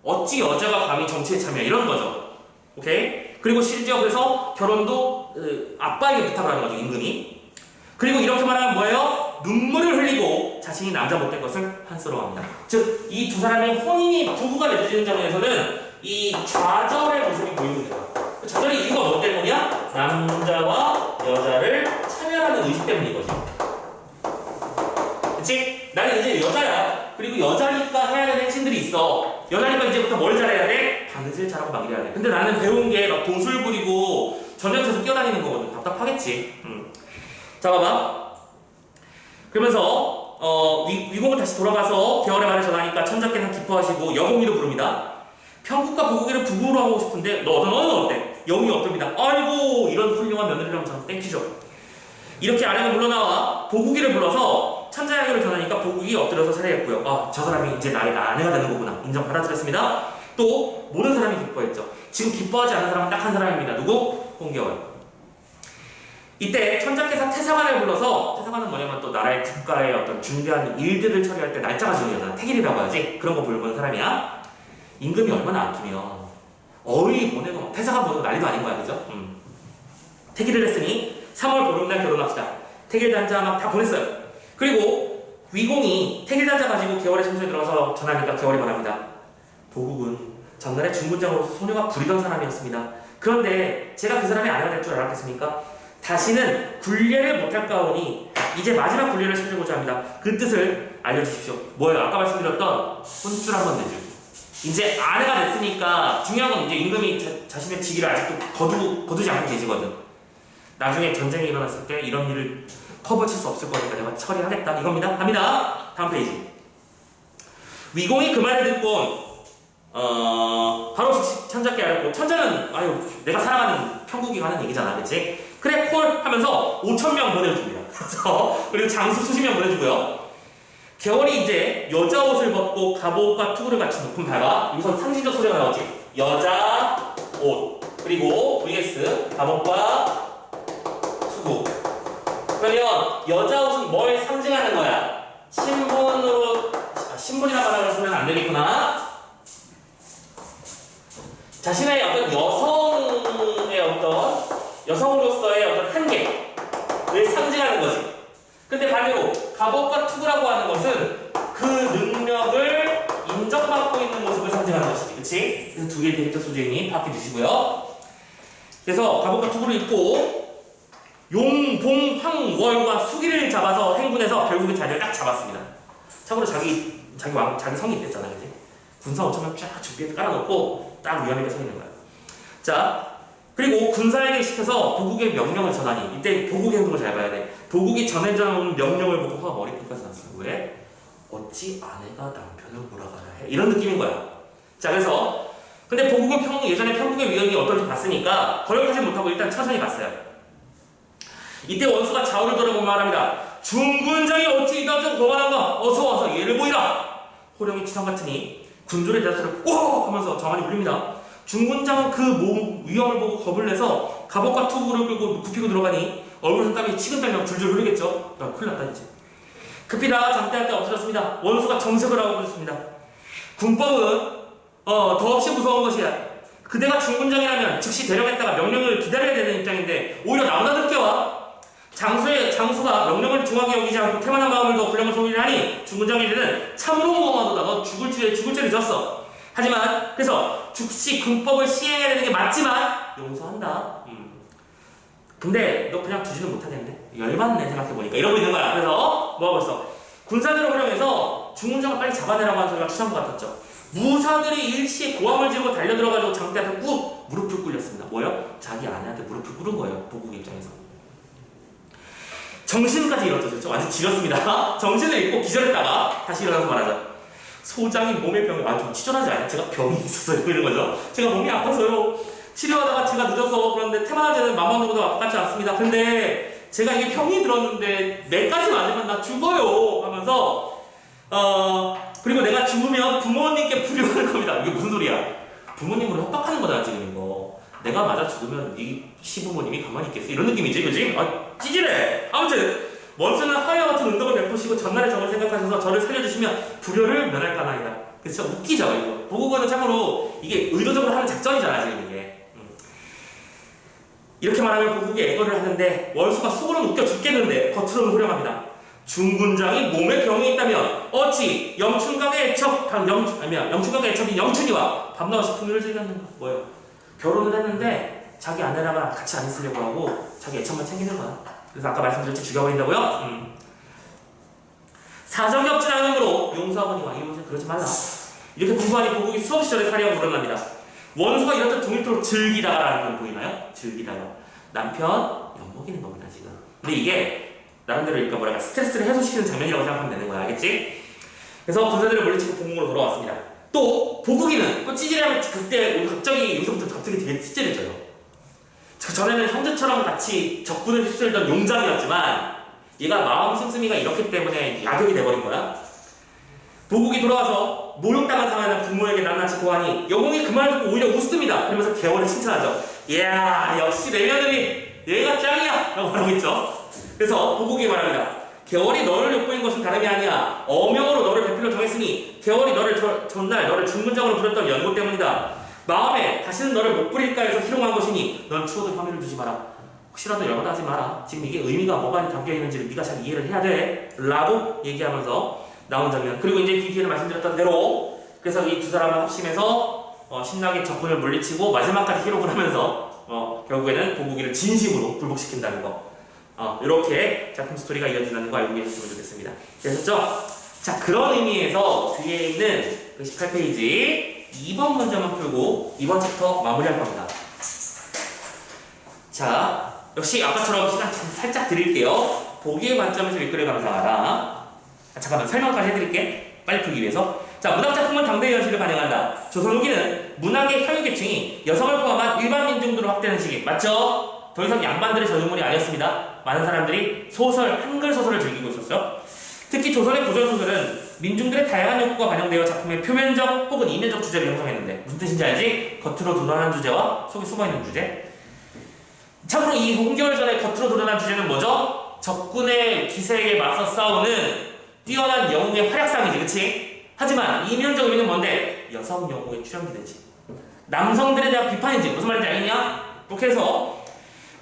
어찌 여자가 감히 정치에 참여 이런 거죠. 오케이? 그리고 심지어 그래서 결혼도 아빠에게 부탁을 하는 거죠, 임금이. 그리고 이렇게 말하면 뭐예요? 눈물을 흘리고 자신이 남자 못된 것을 한스러워합니다. 즉, 이 두 사람의 혼인이 부부가 맺어지는 점에서는 이 좌절의 모습이 보이는 거예요. 좌절의 이유가 뭐 때문이야? 남자와 여자를 차별하는 의식 때문인 거지. 그치? 나는 이제 여자야. 그리고 여자니까 해야 되는 행신들이 있어. 여자니까 이제부터 뭘 잘해야 돼? 바느질 잘하고 막 이래야 돼. 근데 나는 배운 게 막 도술 부리고 전쟁터에서 뛰어다니는 거거든. 답답하겠지. 자, 봐봐. 그러면서 위공은 다시 돌아가서 개월의 말을 전하니까 천자께는 기뻐하시고 여공이로 부릅니다. 평국과 보국이를 부부로 하고 싶은데 너는 어때? 여공이 어떻습니다. 아이고 이런 훌륭한 며느리라면 저는 땡큐죠. 이렇게 아내가 물러나와 보국이를 불러서 천자의 하교를 전하니까 보국이 엎드려서 살해했고요. 저 사람이 이제 나의 아내가 되는 거구나. 인정 받아들였습니다. 또 모든 사람이 기뻐했죠. 지금 기뻐하지 않은 사람은 딱 한 사람입니다. 누구? 홍겨월. 이때 천자께서 태사관을 불러서, 태사관은 뭐냐면 또 나라의 국가의 어떤 중대한 일들을 처리할 때 날짜가 중요하잖아. 태기리라고 하지. 그런 거 보는 사람이야. 임금이 얼마나 아끼면 어리 보내고 태사관 보내고 난리도 아닌 거야, 그죠? 태기를 했으니 3월 보름날 결혼합시다. 태길 단자 막 다 보냈어요. 그리고 위공이 태길 단자 가지고 개월의 청소에 들어가서 전하니까 개월이 말합니다. 보국은 전날에 중군장으로서 소녀가 부리던 사람이었습니다. 그런데 제가 그 사람이 아내가 될 줄 알았겠습니까? 다시는 굴례를 못할까오니 이제 마지막 굴례를 시키고자 합니다. 그 뜻을 알려주십시오. 뭐예요? 아까 말씀드렸던 혼줄 한번 내주기. 이제 아내가 됐으니까 중요한 건 이제 임금이 자신의 직위를 아직도 거두지 않고 계시거든. 나중에 전쟁이 일어났을 때 이런 일을 커버칠 수 없을 거니까 내가 처리하겠다 이겁니다. 갑니다. 다음 페이지. 위공이 그 말을 듣고 바로 천자께 알았고, 천자는 아유 내가 사랑하는 평국이 가는 얘기잖아, 그치? 그래 콜 하면서 5,000명 보내줍니다. 그리고 장수 수십 명 보내주고요. 개월이 이제 여자 옷을 벗고 갑옷과 투구를 갖춘 높은 봐봐. 여기서 상징적 소리가 나오지. 여자 옷 그리고 vs 갑옷과 투구. 그러면 여자 옷은 뭘 상징하는 거야? 신분이라고 말하는 소리는 안 되겠구나. 자신의 어떤 여성으로서의 어떤 한계를 상징하는 거지. 근데 반대로 갑옷과 투구라고 하는 것은 그 능력을 인정받고 있는 모습을 상징하는 것이지, 그치? 그래서 두 개의 대립적 소재이니 파악해 주시고요. 그래서 갑옷과 투구를 입고 용, 봉, 황, 월과 수기를 잡아서 행군해서 결국에 자리를 딱 잡았습니다. 참고로 자기 성이 있댔잖아, 그치? 군사 5,000명 쫙 준비해서 깔아놓고 딱 위험하게 서 있는 거야. 자, 그리고 군사에게 시켜서 보국의 명령을 전하니, 이때 보국의 행동을 잘 봐야 돼. 보국이 전해져온 명령을 보고 화가 머리끝까지 났어요. 왜? 어찌 아내가 남편을 몰아가야 해? 이런 느낌인 거야. 자, 그래서 근데 보국은 예전에 평국의 위험이 어떨지 봤으니까 거역하지 못하고 일단 천천히 갔어요. 이때 원수가 좌우를 돌아보며 말합니다. 중군장이 어찌 이딴 거만한가? 어서 와서 예를 보이라. 호령이 치성 같으니 군졸의 대답을 오! 하면서 정한이 울립니다. 중군장은 그 위험을 보고 겁을 내서 갑옷과 투구를 끌고 굽히고 들어가니 얼굴 땀이 치근달며 줄줄 흐르겠죠. 큰일 났다 이제. 급히 나가 잠대할 때 엎드렸습니다. 원수가 정색을 하고 그랬습니다. 군법은 더없이 무서운 것이야. 그대가 중군장이라면 즉시 대령했다가 명령을 기다려야 되는 입장인데 오히려 나보다 늦게 와. 장수가 명령을 중하게 여기지 않고 태만한 마음을 더 불량을 소리를 하니 중군장의 일은 참으로 무엄하도다가 죽을 죄를 졌어. 하지만 그래서 즉시 군법을 시행해야 되는 게 맞지만 용서한다. 근데 너 그냥 두지는 못하겠는데? 열받네 생각해보니까 이러고 있는 거야. 그래서 뭐하고 있어? 군사들을 활용해서 중군장을 빨리 잡아내라고 하는 소리가 추상과 같았죠. 무사들이 일시에 고함을 지르고 달려들어가지고 장대한테 꾹 무릎을 꿇렸습니다. 뭐요? 자기 아내한테 무릎을 꿇은 거예요. 보국 입장에서. 정신까지 잃었죠. 완전 지렸습니다. 정신을 잃고 기절했다가 다시 일어나서 말하죠. 소장이 몸에 병이, 좀 치졸하지 않아요? 제가 병이 있어서 이러는 거죠. 제가 몸이 아파서요. 치료하다가 제가 늦어서 그런데 태만하지는 만만보다 아깝지 않습니다. 근데 제가 이게 병이 들었는데 내까지 맞으면 나 죽어요 하면서 그리고 내가 죽으면 부모님께 불효할 겁니다. 이게 무슨 소리야? 부모님으로 협박하는 거잖아 지금 이거. 내가 맞아 죽으면 네 시부모님이 가만히 있겠어? 이런 느낌이지 그지? 찌질해. 아무튼 원수는 하야 같은 운동을 베푸시고 전날의 정을 생각하셔서 저를 살려주시면 불효를 면할까나이다. 그쵸? 웃기죠 이거. 보국어는 참으로 이게 의도적으로 하는 작전이잖아 지금 이게. 이렇게 말하면 보국이 애거를 하는데 월수가 속으로는 웃겨 죽겠는데 겉으로는 후련합니다. 중군장이 몸에 병이 있다면 어찌 영춘각의 애척인 영춘이와 밤낮없이 풍요를 즐겼는가? 뭐예요? 결혼을 했는데 자기 아내랑 같이 안 있으려고 하고 자기 애척만 챙기는 거야. 그래서 아까 말씀드렸지 죽여버린다고요? 사정이 없진 않으므로 용서하거니와 이모는 그러지 말라. 이렇게 공부하니 보국이 수업 시절에 사례가 물어납니다. 원수가 이렇듯 동일토록 즐기다가라는 건 보이나요? 즐기다가 남편 엿먹이는 겁니다 지금. 근데 이게 나름대로 그러니까 뭐랄까 스트레스를 해소시키는 장면이라고 생각하면 되는 거야, 알겠지? 그래서 군사들을 물리치고 본궁으로 돌아왔습니다. 또 보국이는 또 찌질하면 그때 갑자기 여기서부터 갑자기 되게 찌질해져요. 전에는 형제처럼 같이 적군을 휩쓸던 용장이었지만 얘가 마음 씀씀이가 이렇기 때문에 야격이 돼버린 거야. 보국이 돌아와서 모욕당한 상황에는 부모에게 낱낱이 고하니 여공이 그 말을 듣고 오히려 웃습니다. 그러면서 개월을 칭찬하죠. 이야 역시 내 며느리 얘가 짱이야 라고 말하고 있죠. 그래서 보국이 말합니다. 개월이 너를 욕보인 것은 다름이 아니야. 어명으로 너를 배필로 정했으니 개월이 너를 전날 너를 중군장으로 부렸던 연고 때문이다. 마음에 다시는 너를 못 부릴까 해서 희롱한 것이니 넌 추호도 혐의를 두지 마라. 혹시라도 열받아하지 마라. 지금 이게 의미가 뭐가 담겨있는지를 네가 잘 이해를 해야 돼 라고 얘기하면서 나온 장면. 그리고 이제 뒤에는 말씀드렸던 대로 그래서 이 두 사람을 합심해서 신나게 적군을 물리치고 마지막까지 희롱을 하면서 결국에는 보국이를 진심으로 굴복시킨다는 거. 이렇게 작품 스토리가 이어진다는 거 알고 계셨으면 좋겠습니다. 되셨죠? 자, 그런 의미에서 뒤에 있는 그 18페이지 2번 문제만 풀고 이번 챕터 마무리할 겁니다. 자, 역시 아까처럼 시간 살짝 드릴게요. 보기의 관점에서 윗글을 감상하라. 잠깐만 설명까지 해드릴게. 빨리 풀기 위해서. 자, 문학작품은 당대의 현실을 반영한다. 조선 후기는 문학의 혈육계층이 여성을 포함한 일반 민중들로 확대하는 시기. 맞죠? 더 이상 양반들의 저유물이 아니었습니다. 많은 사람들이 소설, 한글 소설을 즐기고 있었어요. 특히 조선의 고전소설은 민중들의 다양한 욕구가 반영되어 작품의 표면적 혹은 이면적 주제를 형성했는데 무슨 뜻인지 알지? 겉으로 드러나는 주제와 속에 숨어있는 주제. 참고로 이 홍겨울전의 겉으로 드러난 주제는 뭐죠? 적군의 기세에 맞서 싸우는 뛰어난 영웅의 활약상이지, 그치? 하지만 이면적 의미는 뭔데? 여성 영웅의 출연기대지. 남성들에 대한 비판이지. 무슨 말인지 알겠냐? 그렇게 해서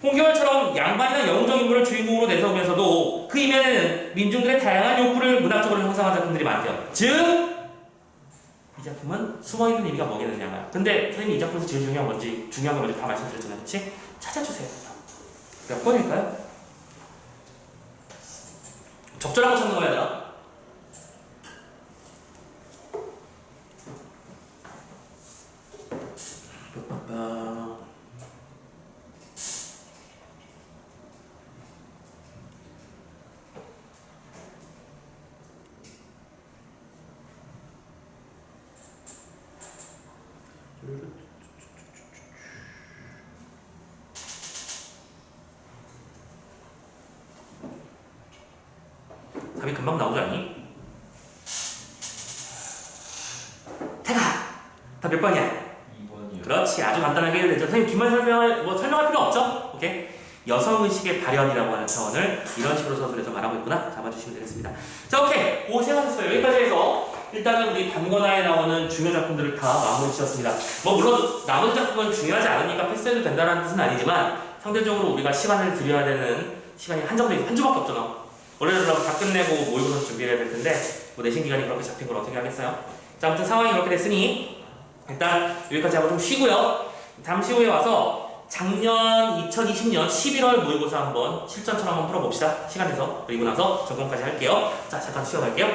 홍겨울처럼 양반이나 영웅적 인물을 주인공으로 내세우면서도 그 이면에는 민중들의 다양한 욕구를 문학적으로 형성한 작품들이 많대요. 즉, 이 작품은 숨어있는 의미가 뭐겠느냐. 근데 선생님이 이 작품에서 제일 중요한 건 뭔지 다 말씀드렸잖아요. 그치? 찾아주세요. 몇 번일까요? 적절한 거 찾는 거야, 나. 답이 금방 나오지 않니? 태가! 답 몇 번이야? 2번이요. 그렇지, 아주 간단하게 해결되죠. 선생님 긴말 설명할 필요 없죠? 오케이? 여성의식의 발현이라고 하는 차원을 이런 식으로 서술해서 말하고 있구나. 잡아주시면 되겠습니다. 자, 오케이. 고생하셨어요. 여기까지 해서 일단은 우리 단권화에 나오는 중요 작품들을 다 마무리 지었습니다. 물론 나머지 작품은 중요하지 않으니까 패스해도 된다는 뜻은 아니지만 상대적으로 우리가 시간을 들여야 되는 시간이 한정돼 한 주밖에 없잖아. 원래는 다 끝내고 모의고사 준비해야 될 텐데 뭐 내신 기간이 그렇게 잡힌 걸 어떻게 하겠어요? 자, 아무튼 상황이 그렇게 됐으니 일단 여기까지 하고 좀 쉬고요. 잠시 후에 와서 작년 2020년 11월 모의고사 한번 실전처럼 한번 풀어봅시다. 시간 내서. 그리고 나서 점검까지 할게요. 자, 잠깐 쉬어갈게요.